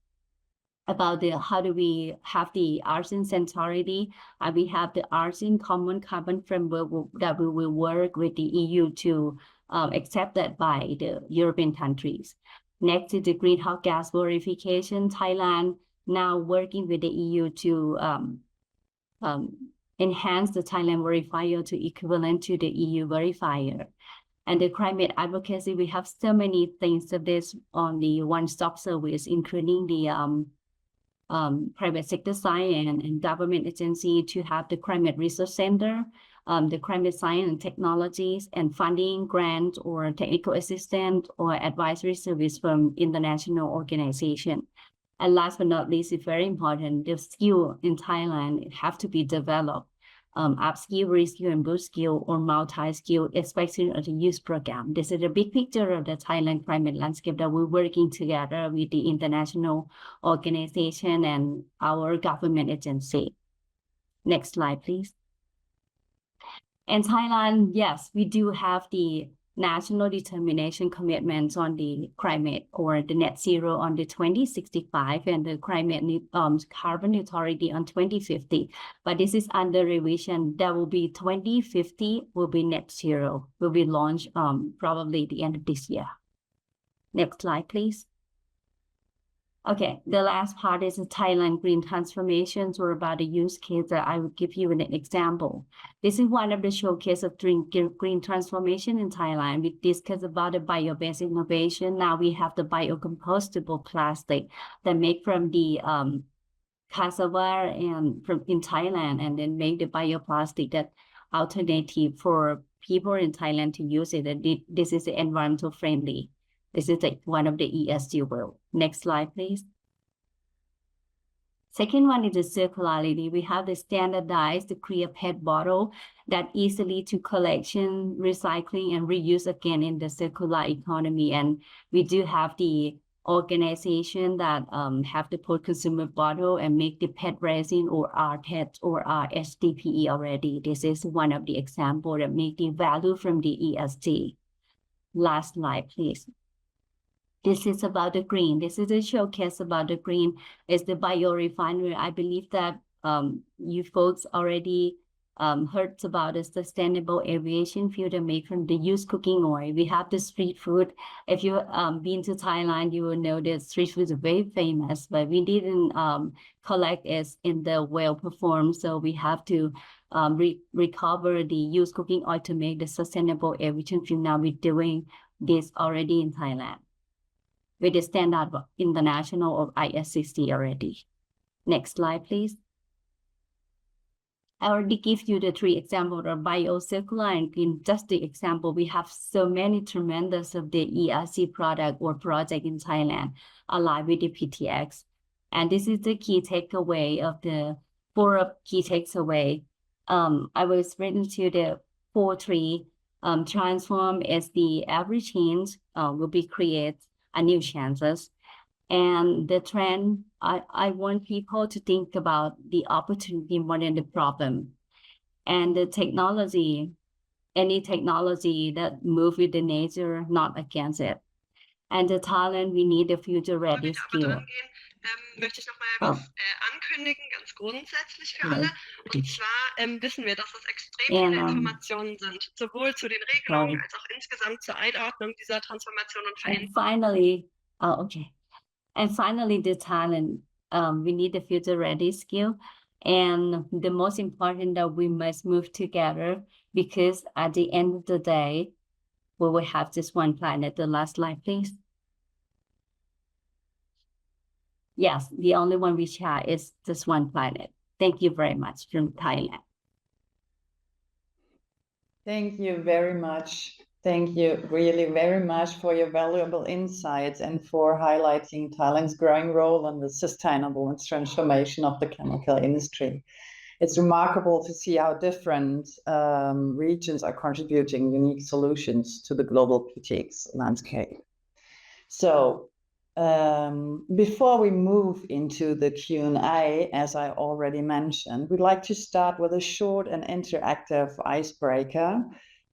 about how do we have the ASEAN centrality, and we have the ASEAN common carbon framework that we will work with the EU to accept that by the European countries. Next is the greenhouse gas verification. Thailand now working with the EU to enhance the Thailand verifier to equivalent to the EU verifier. And the climate advocacy, we have so many things of this on the one-stop service, including the private sector science and government agency to have the climate research center, the climate science and technologies, and funding, grant, or technical assistance or advisory service from international organization. And last but not least, it's very important, the skill in Thailand have to be developed. Upskill, reskill, and boost skill, or multi-skill, especially at the youth program. This is a big picture of the Thailand climate landscape that we're working together with the international organization and our government agency. Next slide, please. In Thailand, yes, we do have the national determination commitments on the climate, or the net zero on the 2065, and the climate carbon neutrality on 2050. But this is under revision. That will be 2050 will be net zero, will be launched probably the end of this year. Next slide, please. Okay, the last part is the Thailand green transformations, or about the use case that I will give you an example. This is one of the showcase of green transformation in Thailand. We discussed about the bio-based innovation. Now we have the biocompostable plastic that make from the cassava and in Thailand, and then make the bioplastic that alternative for people in Thailand to use it. And this is environmental friendly. This is one of the ESG world. Next slide, please. Second one is the circularity. We have the standardized, the clear PET bottle that easily to collection, recycling, and reuse again in the circular economy. And we do have the organization that have the post-consumer bottle and make the PET resin or rPET or HDPE already. This is one of the examples that make the value from the ESG. Last slide, please. This is about the green. This is a showcase about the green. It's the biorefinery. I believe that you folks already heard about the sustainable aviation fuel that made from the used cooking oil. We have the street food. If you been to Thailand, you will know that street food is very famous, but we didn't collect it in the well-performed. So we have to recover the used cooking oil to make the sustainable aviation fuel. Now we're doing this already in Thailand with the standard international of ISCC already. Next slide, please. I already give you the 3 examples of bio-circular and green. Just the example, we have so many tremendous of the ERC product or project in Thailand aligned with the PtX. And this is the key takeaway of the 4 key takeaway. I will spread into the 4-3. Transform as the average change will be create a new chances. And the trend, I want people to think about the opportunity more than the problem. And the technology, any technology that move with the nature, not against it. And the talent, we need the future ready skill. Möchte ich nochmal was ankündigen, ganz grundsätzlich für alle. Und zwar wissen wir, dass es extrem viele Informationen sind, sowohl zu den Regelungen als auch insgesamt zur Einordnung dieser Transformation und Veränderung. And finally, the talent. We need the future ready skill. And the most important that we must move together, because at the end of the day, we will have just one planet. The last slide, please. Yes, the only one we share is just one planet. Thank you very much from Thailand. Thank you very much. Thank you really very much for your valuable insights and for highlighting Thailand's growing role in the sustainable transformation of the chemical industry. It's remarkable to see how different regions are contributing unique solutions to the global PtX landscape. So before we move into the Q&A, as I already mentioned, we'd like to start with a short and interactive icebreaker.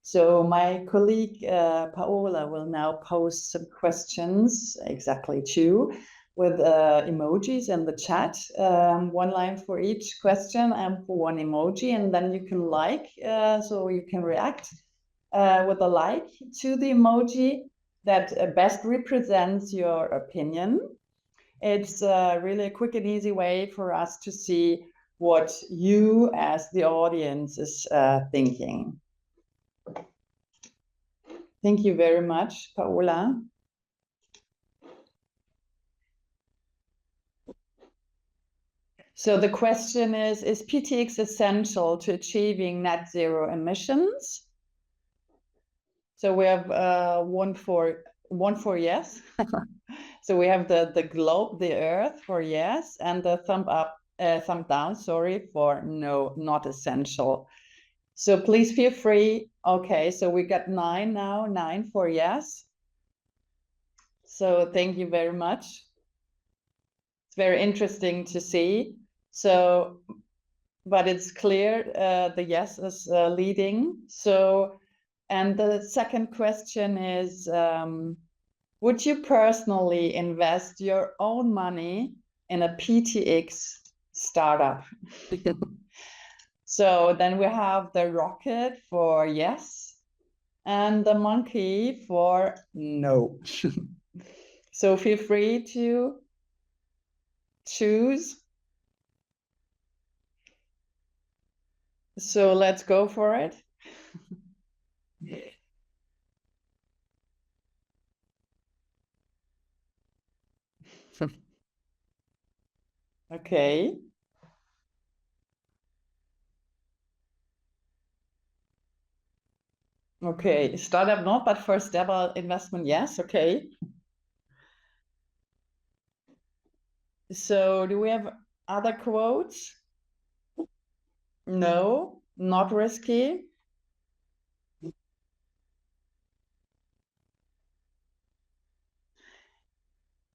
So my colleague Paola will now post some questions, exactly 2, with emojis in the chat, 1 line for each question and for 1 emoji, and then you can like, so you can react with a like to the emoji that best represents your opinion. It's really a quick and easy way for us to see what you as the audience is thinking. Thank you very much, Paola. So the question is PtX essential to achieving net zero emissions? So we have one for yes. So we have the globe, the earth for yes, and the thumb down, sorry, for no, not essential. So please feel free. Okay, so we got 9 now, 9 for yes. So thank you very much. It's very interesting to see. So, but it's clear the yes is leading. So, and the second question is, would you personally invest your own money in a PtX startup? So then we have the rocket for yes and the monkey for no. So feel free to choose. So let's go for it. Okay. Okay, startup not, but first ever investment, yes, okay. So do we have other quotes? No, not risky.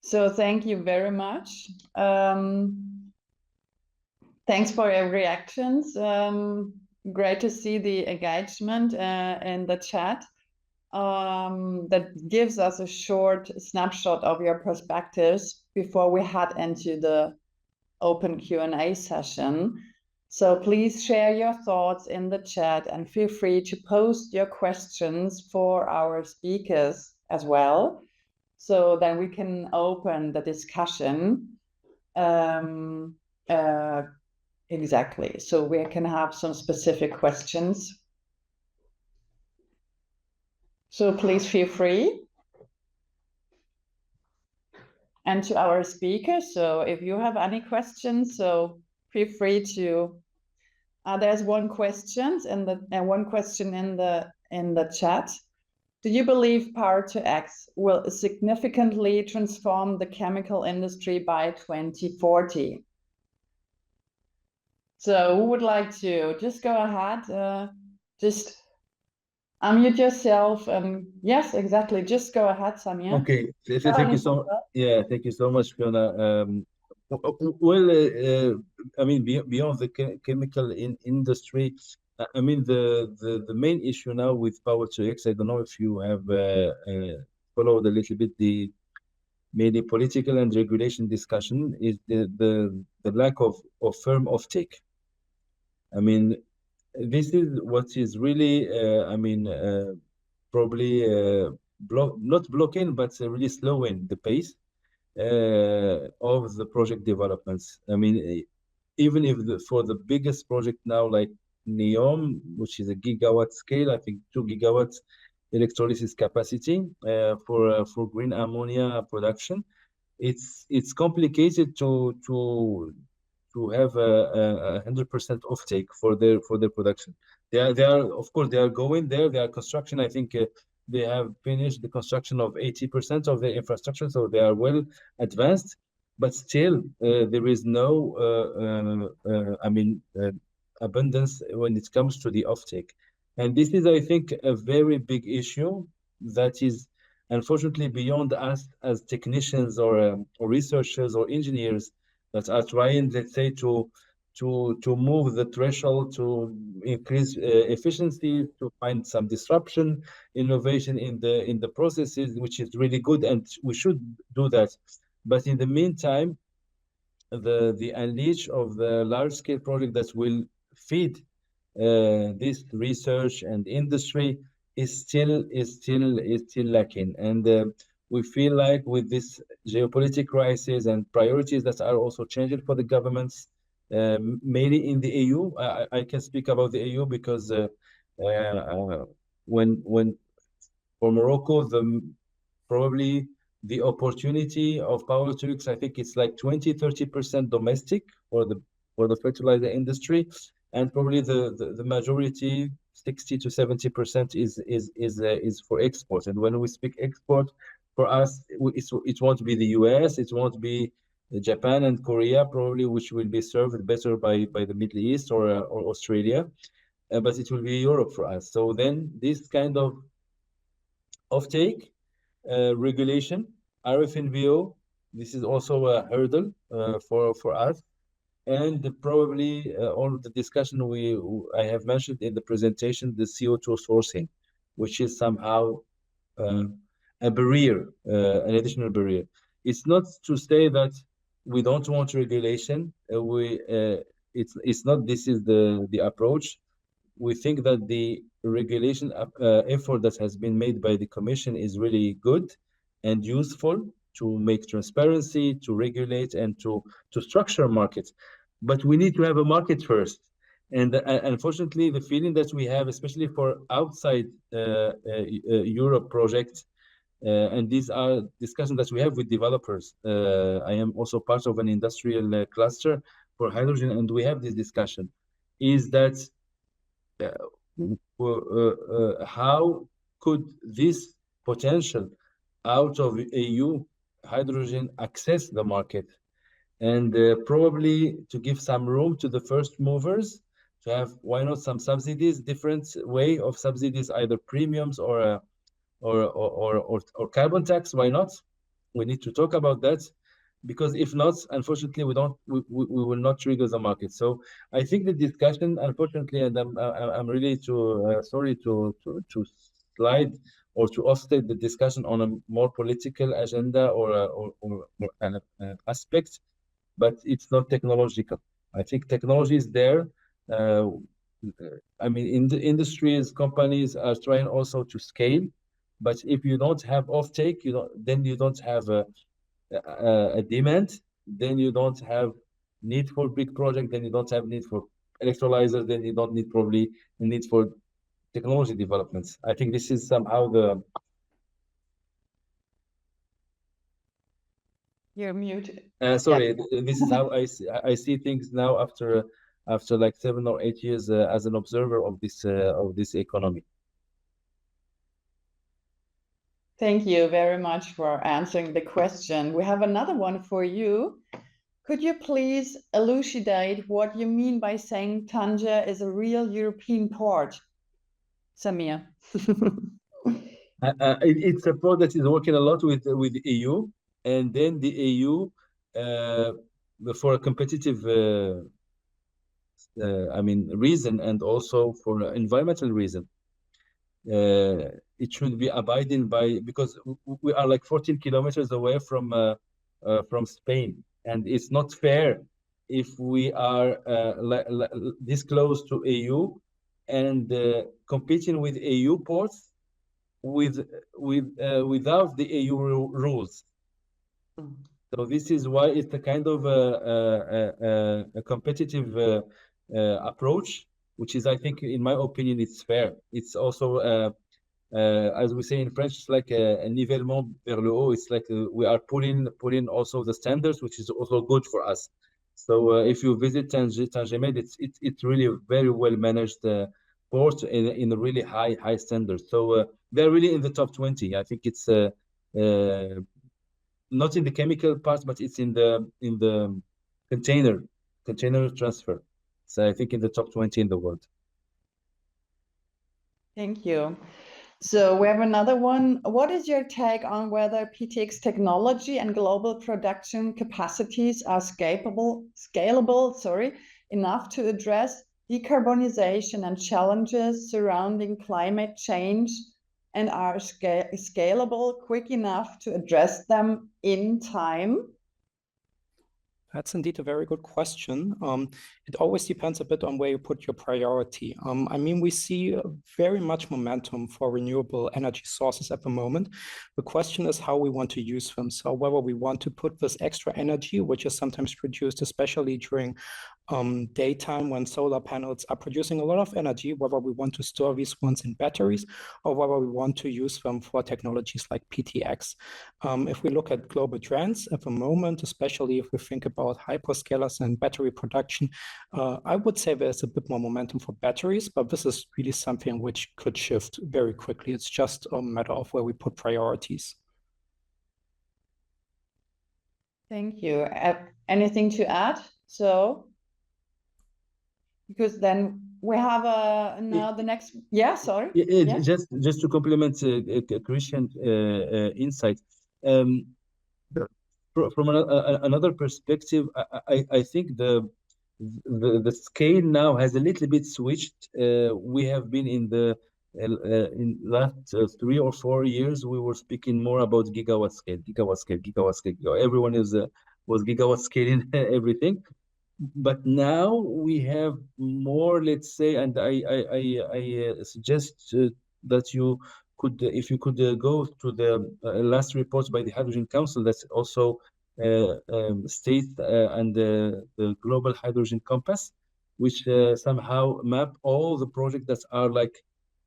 So thank you very much. Thanks for your reactions. Great to see the engagement in the chat. That gives us a short snapshot of your perspectives before we head into the open Q&A session. So please share your thoughts in the chat and feel free to post your questions for our speakers as well. So then we can open the discussion. Exactly. So we can have some specific questions. So please feel free. And to our speakers, so if you have any questions, so feel free to. There's one question in the chat. Do you believe PtX will significantly transform the chemical industry by 2040? So who would like to just go ahead? Just unmute yourself, and yes, exactly. Just go ahead, Samir. Okay, thank you so thank you so much, Fiona. Well, I mean, beyond the chemical industry, I mean, the main issue now with PtX, I don't know if you have followed a little bit the mainly political and regulation discussion, is the lack of firm offtake. I mean, this is what is really, I mean, probably not blocking, but really slowing the pace of the project developments. I mean, even if for the biggest project now, like NEOM, which is a gigawatt scale, I think 2 gigawatts electrolysis capacity for green ammonia production, it's complicated to have a 100% offtake for their production. They are of course they are going there. They are construction. I think they have finished the construction of 80% of the infrastructure, so they are well advanced. But still, there is no I mean abundance when it comes to the offtake, and this is, I think, a very big issue that is unfortunately beyond us as technicians or researchers or engineers that are trying, let's say, to move the threshold, to increase efficiency, to find some disruption, innovation in the processes, which is really good, and we should do that. But in the meantime, the unleash of the large-scale project that will feed this research and industry is still lacking, and we feel like with this geopolitical crisis and priorities that are also changing for the governments, mainly in the EU. I can speak about the EU because when for Morocco, probably the opportunity of PtX, I think it's like 20-30% domestic for the fertilizer industry, and probably the majority, 60 to 70%, is for export. And when we speak export, for us, it won't be the US, it won't be Japan and Korea, probably, which will be served better by the Middle East or Australia, but it will be Europe for us. So then this kind of offtake regulation, RFNBO, this is also a hurdle for us. And probably all the discussion I have mentioned in the presentation, the CO2 sourcing, which is somehow a barrier, an additional barrier. It's not to say that we don't want regulation. It's not. This is the approach. We think that the regulation effort that has been made by the Commission is really good and useful to make transparency, to regulate, and to structure markets. But we need to have a market first. And unfortunately, the feeling that we have, especially for outside Europe projects, and these are discussions that we have with developers. I am also part of an industrial cluster for hydrogen, and we have this discussion, is that how could this potential out of EU hydrogen access the market, and probably to give some room to the first movers, to have, why not, some subsidies, different way of subsidies, either premiums or carbon tax, why not? We need to talk about that, because if not, unfortunately, we will not trigger the market. So I think the discussion, unfortunately, and I'm really sorry to slide or to offset the discussion on a more political agenda or an aspect, but it's not technological. I think technology is there. I mean, in the industries, companies are trying also to scale, but if you don't have offtake, then you don't have a demand, then you don't have need for big project, then you don't have need for electrolyzers, then you don't need probably a need for technology developments. I think this is somehow the... You're muted. Sorry, this is how I see things now after like 7 or 8 years as an observer of this economy. Thank you very much for answering the question. We have another one for you. Could you please elucidate what you mean by saying Tanger is a real European port? Samir. It's a port that is working a lot with the EU, and then the EU, for a competitive reason, and also for an environmental reason. It should be abiding by, because we are like 14 kilometers away from Spain, and it's not fair if we are this close to EU and competing with EU ports without the EU rules. So this is why it's a kind of a competitive approach, which is, I think, in my opinion, it's fair. It's also, as we say in French, it's like a nivellement vers le haut. It's like we are pulling also the standards, which is also good for us. So if you visit Tangemed, it's really a very well managed port in a really high standard. So they're really in the top 20. I think it's not in the chemical part, but it's in the container transfer. So I think in the top 20 in the world. Thank you. So we have another one. What is your take on whether PtX technology and global production capacities are scalable, enough to address decarbonization and challenges surrounding climate change, and are scalable quick enough to address them in time? That's indeed a very good question. It always depends a bit on where you put your priority. I mean, we see very much momentum for renewable energy sources at the moment. The question is how we want to use them. So whether we want to put this extra energy, which is sometimes produced, especially during daytime when solar panels are producing a lot of energy, whether we want to store these ones in batteries or whether we want to use them for technologies like PtX. If we look at global trends at the moment, especially if we think about hyperscalers and battery production, I would say there's a bit more momentum for batteries, but this is really something which could shift very quickly. It's just a matter of where we put priorities. Thank you. Anything to add? So, because then we have now the next. Yeah, sorry. Yeah. Just to complement Christian's insight. From another perspective, I think the scale now has a little bit switched. We have been in the last 3 or 4 years, we were speaking more about gigawatt scale. Everyone was gigawatt scaling everything. But now we have more, let's say, and I suggest that you could, if you could go to the last reports by the Hydrogen Council, that's also state and the Global Hydrogen Compass, which somehow map all the projects that are like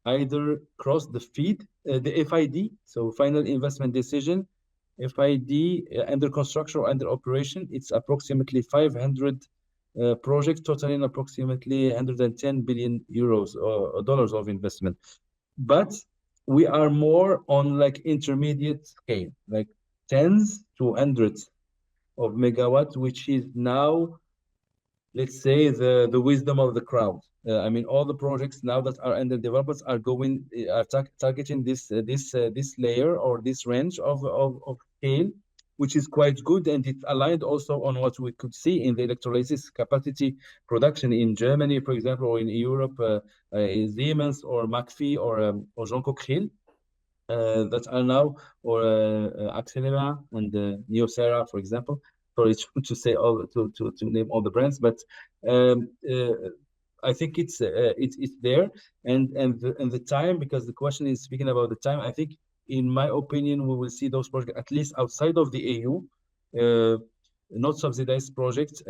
either cross the FID, the FID, so final investment decision, FID, under construction or under operation. It's approximately 500 projects totaling approximately 110 billion euros or dollars of investment. But we are more on like intermediate scale, like tens to hundreds of megawatts, which is now, let's say, the wisdom of the crowd. I mean, all the projects now that are under development are targeting this layer or this range of scale. which is quite good, and it's aligned also on what we could see in the electrolysis capacity production in Germany, for example, or in Europe, Siemens or McPhee or Jean Coqueril. That are now, or Accelera and Neosera, for example. Sorry to say to name all the brands, but I think it's there, and the time, because the question is speaking about the time. I think, in my opinion, we will see those projects at least outside of the EU, not subsidized projects,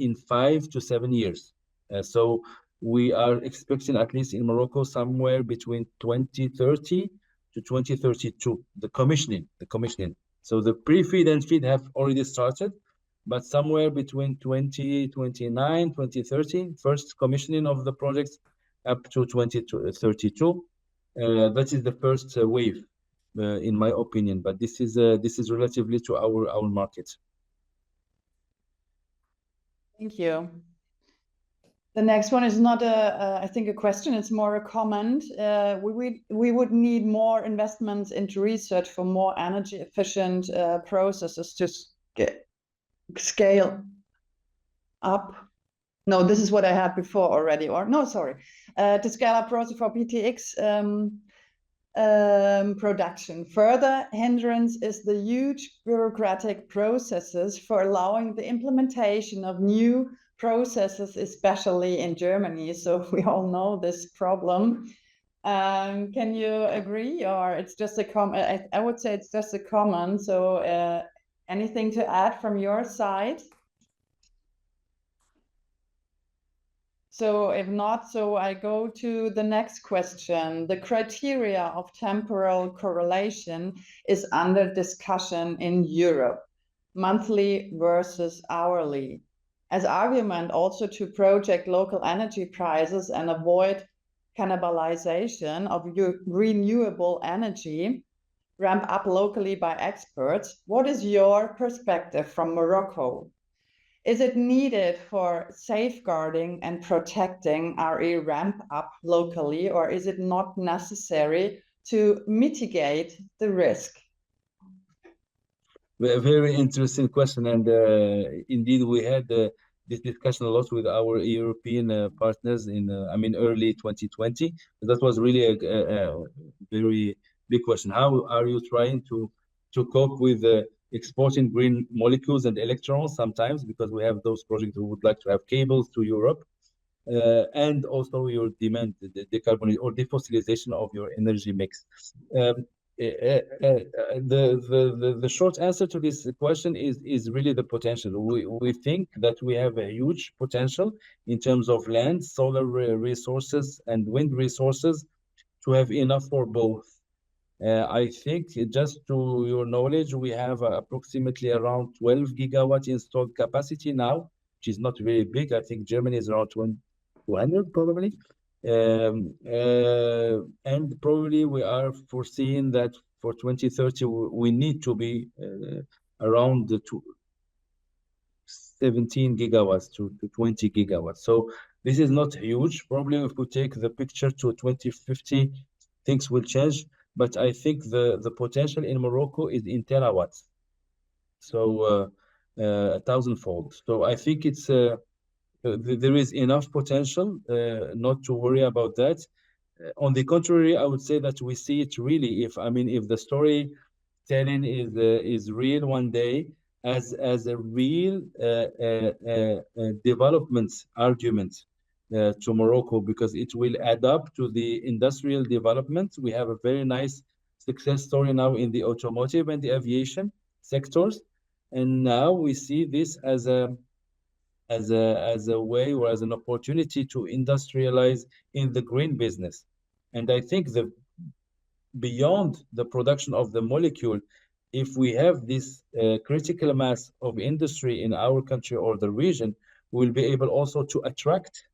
in 5 to 7 years. So we are expecting, at least in Morocco, somewhere between 2030 to 2032, the commissioning. So the pre-feed and feed have already started, but somewhere between 2029, 2030, first commissioning of the projects up to 2032. That is the first wave, in my opinion. But this is relatively to our market. Thank you. The next one is not I think a question, it's more a comment. We would need more investments into research for more energy efficient processes to scale up. No, this is what I had before already, or no, sorry. To scale up process for PtX production. Further hindrance is the huge bureaucratic processes for allowing the implementation of new processes, especially in Germany. So we all know this problem. Can you agree, or it's just a comment? I would say it's just a comment. So anything to add from your side? So if not, so I go to the next question. The criteria of temporal correlation is under discussion in Europe, monthly versus hourly, as argument also to project local energy prices and avoid cannibalization of renewable energy, ramp up locally by experts. What is your perspective from Morocco? Is it needed for safeguarding and protecting RE ramp up locally, or is it not necessary to mitigate the risk? A very interesting question, and indeed we had this discussion a lot with our European partners in early 2020. That was really a very big question. How are you trying to cope with exporting green molecules and electrons sometimes, because we have those projects who would like to have cables to Europe, and also your demand, the decarbonization or defossilization of your energy mix. The short answer to this question is really the potential. We think that we have a huge potential in terms of land, solar resources, and wind resources to have enough for both. I think, just to your knowledge, we have approximately around 12 gigawatt installed capacity now, which is not very big. I think Germany is around 200 probably. And probably we are foreseeing that for 2030 we need to be around the 17 gigawatts to 20 gigawatts. So this is not huge. Probably if we take the picture to 2050, things will change. But I think the potential in Morocco is in terawatts, so 1,000-fold. So I think it's there is enough potential not to worry about that. On the contrary, I would say that we see it really, if the storytelling is real one day, as a real development argument to Morocco, because it will add up to the industrial development. We have a very nice success story now in the automotive and the aviation sectors, and now we see this as a way, or as an opportunity to industrialize in the green business. And I think beyond the production of the molecule, if we have this critical mass of industry in our country or the region, we'll be able also to attract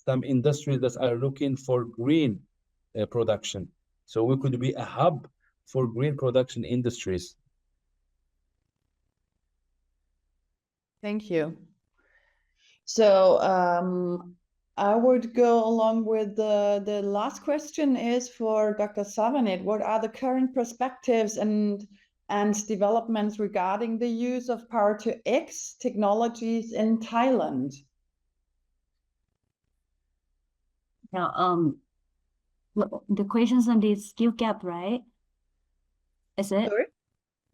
some industries that are looking for green production. So we could be a hub for green production industries. Thank you. So I would go along with the last question is for Dr. Savanit. What are the current perspectives and and developments regarding the use of Power-to-X technologies in Thailand. Now, the questions on the skill gap, right? Is it? Sorry?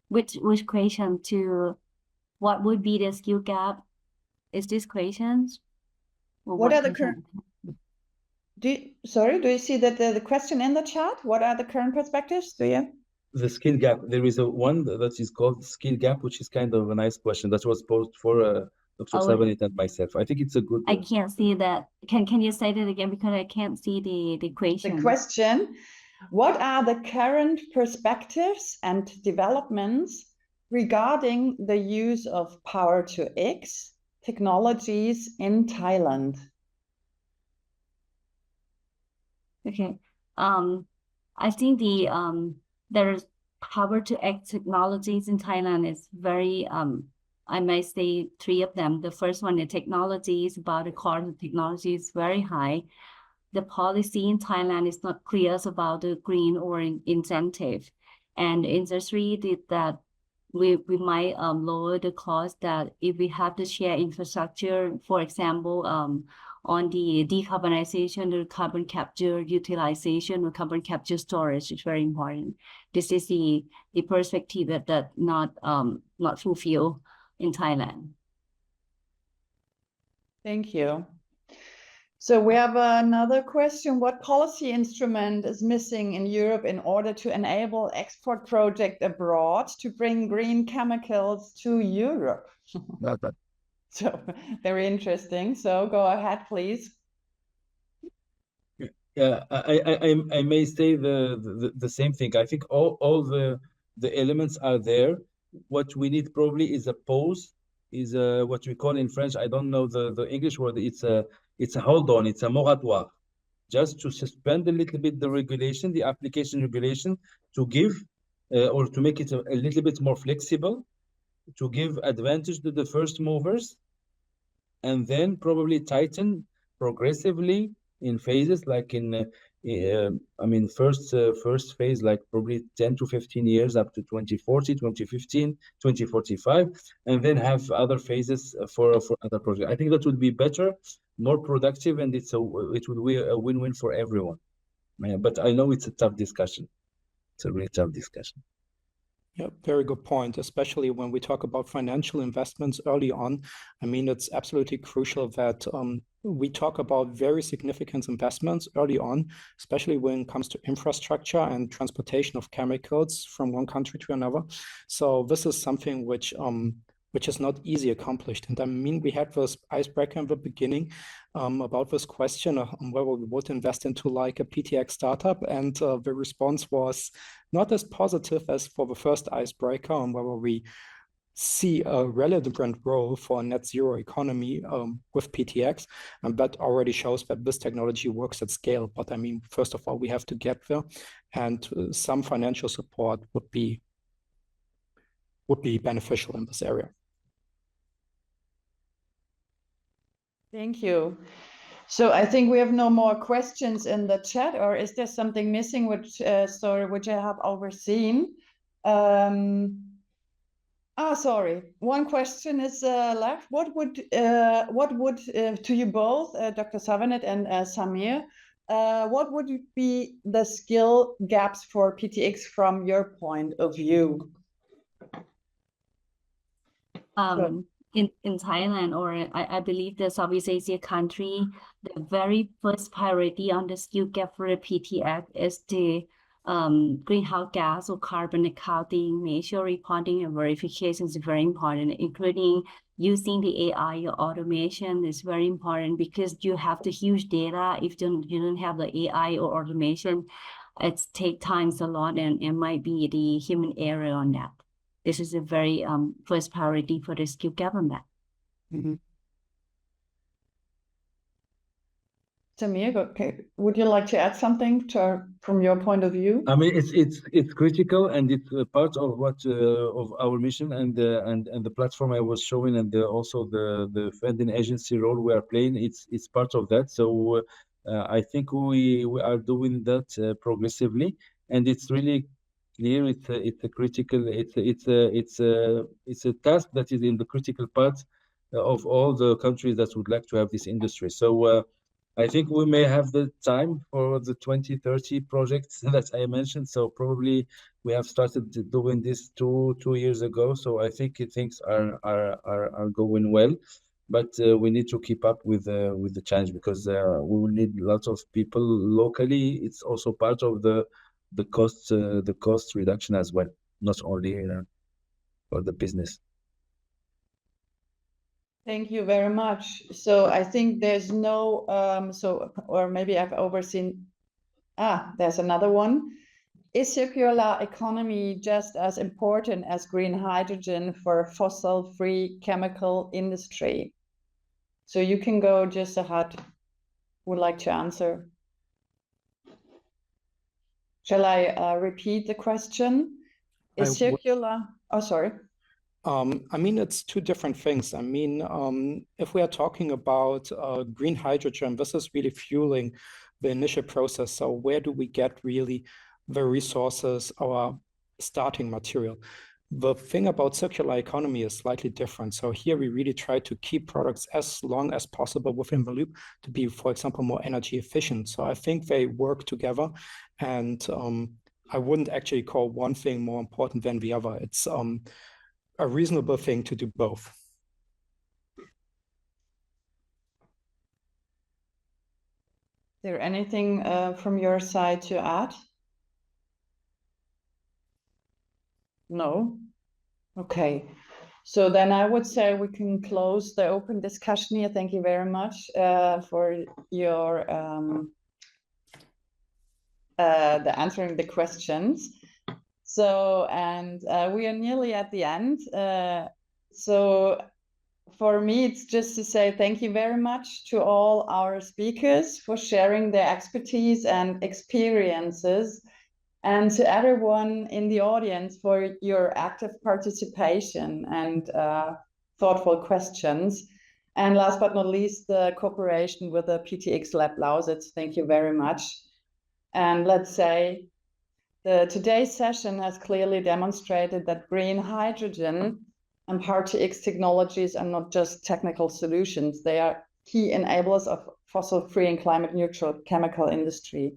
Which question to what would be the skill gap? Is this questions? Or What are the question? do you see that the question in the chat? What are the current perspectives? Do you? The skill gap. There is one that is called skill gap, which is kind of a nice question that was posed for Dr. Savanit and myself. I think it's a good. I can't see that. Can you say that again, because I can't see the question. The question: what are the current perspectives and developments regarding the use of Power-to-X technologies in Thailand? Okay. I think there's Power-to-X technologies in Thailand is very I might say three of them. The first one, the technology is about the cost of technology is very high. The policy in Thailand is not clear about the green or incentive, and the industry did that. We might lower the cost that if we have to share infrastructure, for example, on the decarbonization, the carbon capture utilization or carbon capture storage is very important. This is the perspective that not fulfilled in Thailand. Thank you. So we have another question. What policy instrument is missing in Europe in order to enable export projects abroad to bring green chemicals to Europe? So very interesting. So go ahead, please. Yeah, I may say the same thing. I think all the elements are there. What we need probably is a pause, is what we call in French, I don't know the English word, it's a hold on, it's a moratoire, just to suspend a little bit the regulation, the application regulation, to give or to make it a little bit more flexible, to give advantage to the first movers, and then probably tighten progressively in phases, like in I mean, first phase, like probably 10 to 15 years up to 2040, 2015, 2045, and then have other phases for other projects. I think that would be better, more productive, and it would be a win-win for everyone. But I know it's a tough discussion. It's a really tough discussion. Yeah, very good point, especially when we talk about financial investments early on. I mean, it's absolutely crucial that we talk about very significant investments early on, especially when it comes to infrastructure and transportation of chemicals from one country to another. So this is something which is not easily accomplished. And I mean, we had this icebreaker in the beginning about this question on whether we would invest into like a PtX startup. And the response was not as positive as for the first icebreaker on whether we see a relevant role for a net zero economy with PtX. And that already shows that this technology works at scale. But I mean, first of all, we have to get there, and some financial support would be beneficial in this area. Thank you. So I think we have no more questions in the chat, or is there something missing which I have overseen? Sorry. One question is left. What would to you both, Dr. Savanit and Samir, what would be the skill gaps for PtX from your point of view? In Thailand, or I believe the Southeast Asia country, the very first priority on the skill gap for the PtX is the greenhouse gas or carbon accounting, measure reporting and verification is very important, including using the AI or automation is very important, because you have the huge data. If you don't have the AI or automation, it takes time a lot, and it might be the human error on that. This is a very first priority for the skill gap on that. Mm-hmm. Samir, okay. Would you like to add something from your point of view? I mean, it's critical, and it's part of what of our mission and the platform I was showing, and also the funding agency role we are playing. It's part of that. So I think we are doing that progressively, and it's really clear. It's a critical. It's a task that is in the critical part of all the countries that would like to have this industry. So I think we may have the time for the 2030 projects that I mentioned. So probably we have started doing this two years ago. So I think things are going well, but we need to keep up with the challenge, because we will need lots of people locally. It's also part of the cost reduction as well, not only for the business. Thank you very much. So I think there's no, or maybe I've overseen, there's another one. Is circular economy just as important as green hydrogen for fossil-free chemical industry? So you can go just ahead. Would like to answer? Shall I repeat the question? Is circular, oh, sorry. I mean, it's two different things. I mean, if we are talking about green hydrogen, this is really fueling the initial process. So where do we get really the resources, our starting material? The thing about circular economy is slightly different. So here we really try to keep products as long as possible within the loop to be, for example, more energy efficient. So I think they work together, and I wouldn't actually call one thing more important than the other. It's a reasonable thing to do both. Is there anything from your side to add? No? Okay. So then I would say we can close the open discussion here. Thank you very much for your the answering the questions. So, and we are nearly at the end. So for me, it's just to say thank you very much to all our speakers for sharing their expertise and experiences, and to everyone in the audience for your active participation and thoughtful questions. And last but not least, the cooperation with the PtX Lab Lausitz. Thank you very much. And let's say today's session has clearly demonstrated that green hydrogen and PtX technologies are not just technical solutions. They are key enablers of fossil-free and climate-neutral chemical industry.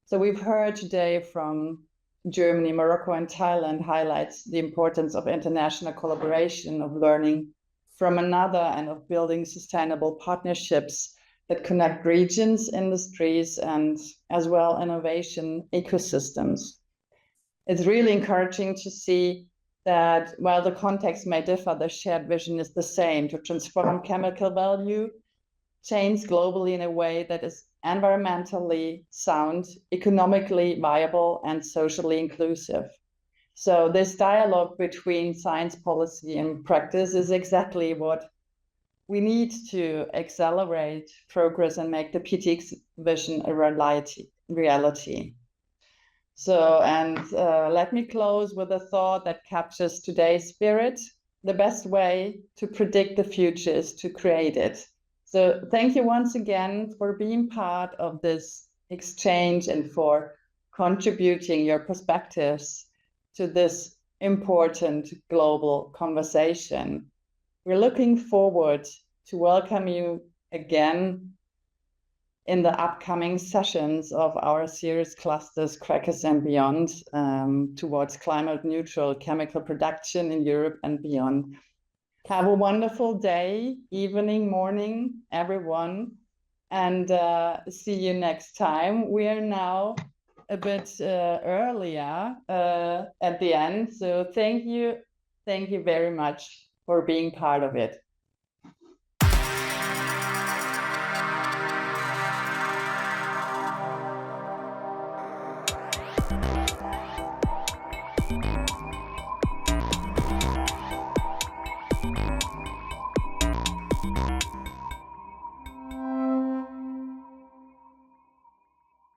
So we've heard today from Germany, Morocco, and Thailand highlights the importance of international collaboration, of learning from another, and of building sustainable partnerships that connect regions, industries, and as well innovation ecosystems. It's really encouraging to see that while the context may differ, the shared vision is the same: to transform chemical value chains globally in a way that is environmentally sound, economically viable, and socially inclusive. So this dialogue between science, policy, and practice is exactly what we need to accelerate progress and make the PtX vision a reality. So, and let me close with a thought that captures today's spirit. The best way to predict the future is to create it. So thank you once again for being part of this exchange and for contributing your perspectives to this important global conversation. We're looking forward to welcome you again in the upcoming sessions of our series Clusters, Crackers and Beyond, towards climate neutral chemical production in Europe and beyond. Have a wonderful day, evening, morning, everyone, and see you next time. We are now a bit earlier at the end, so thank you very much for being part of it.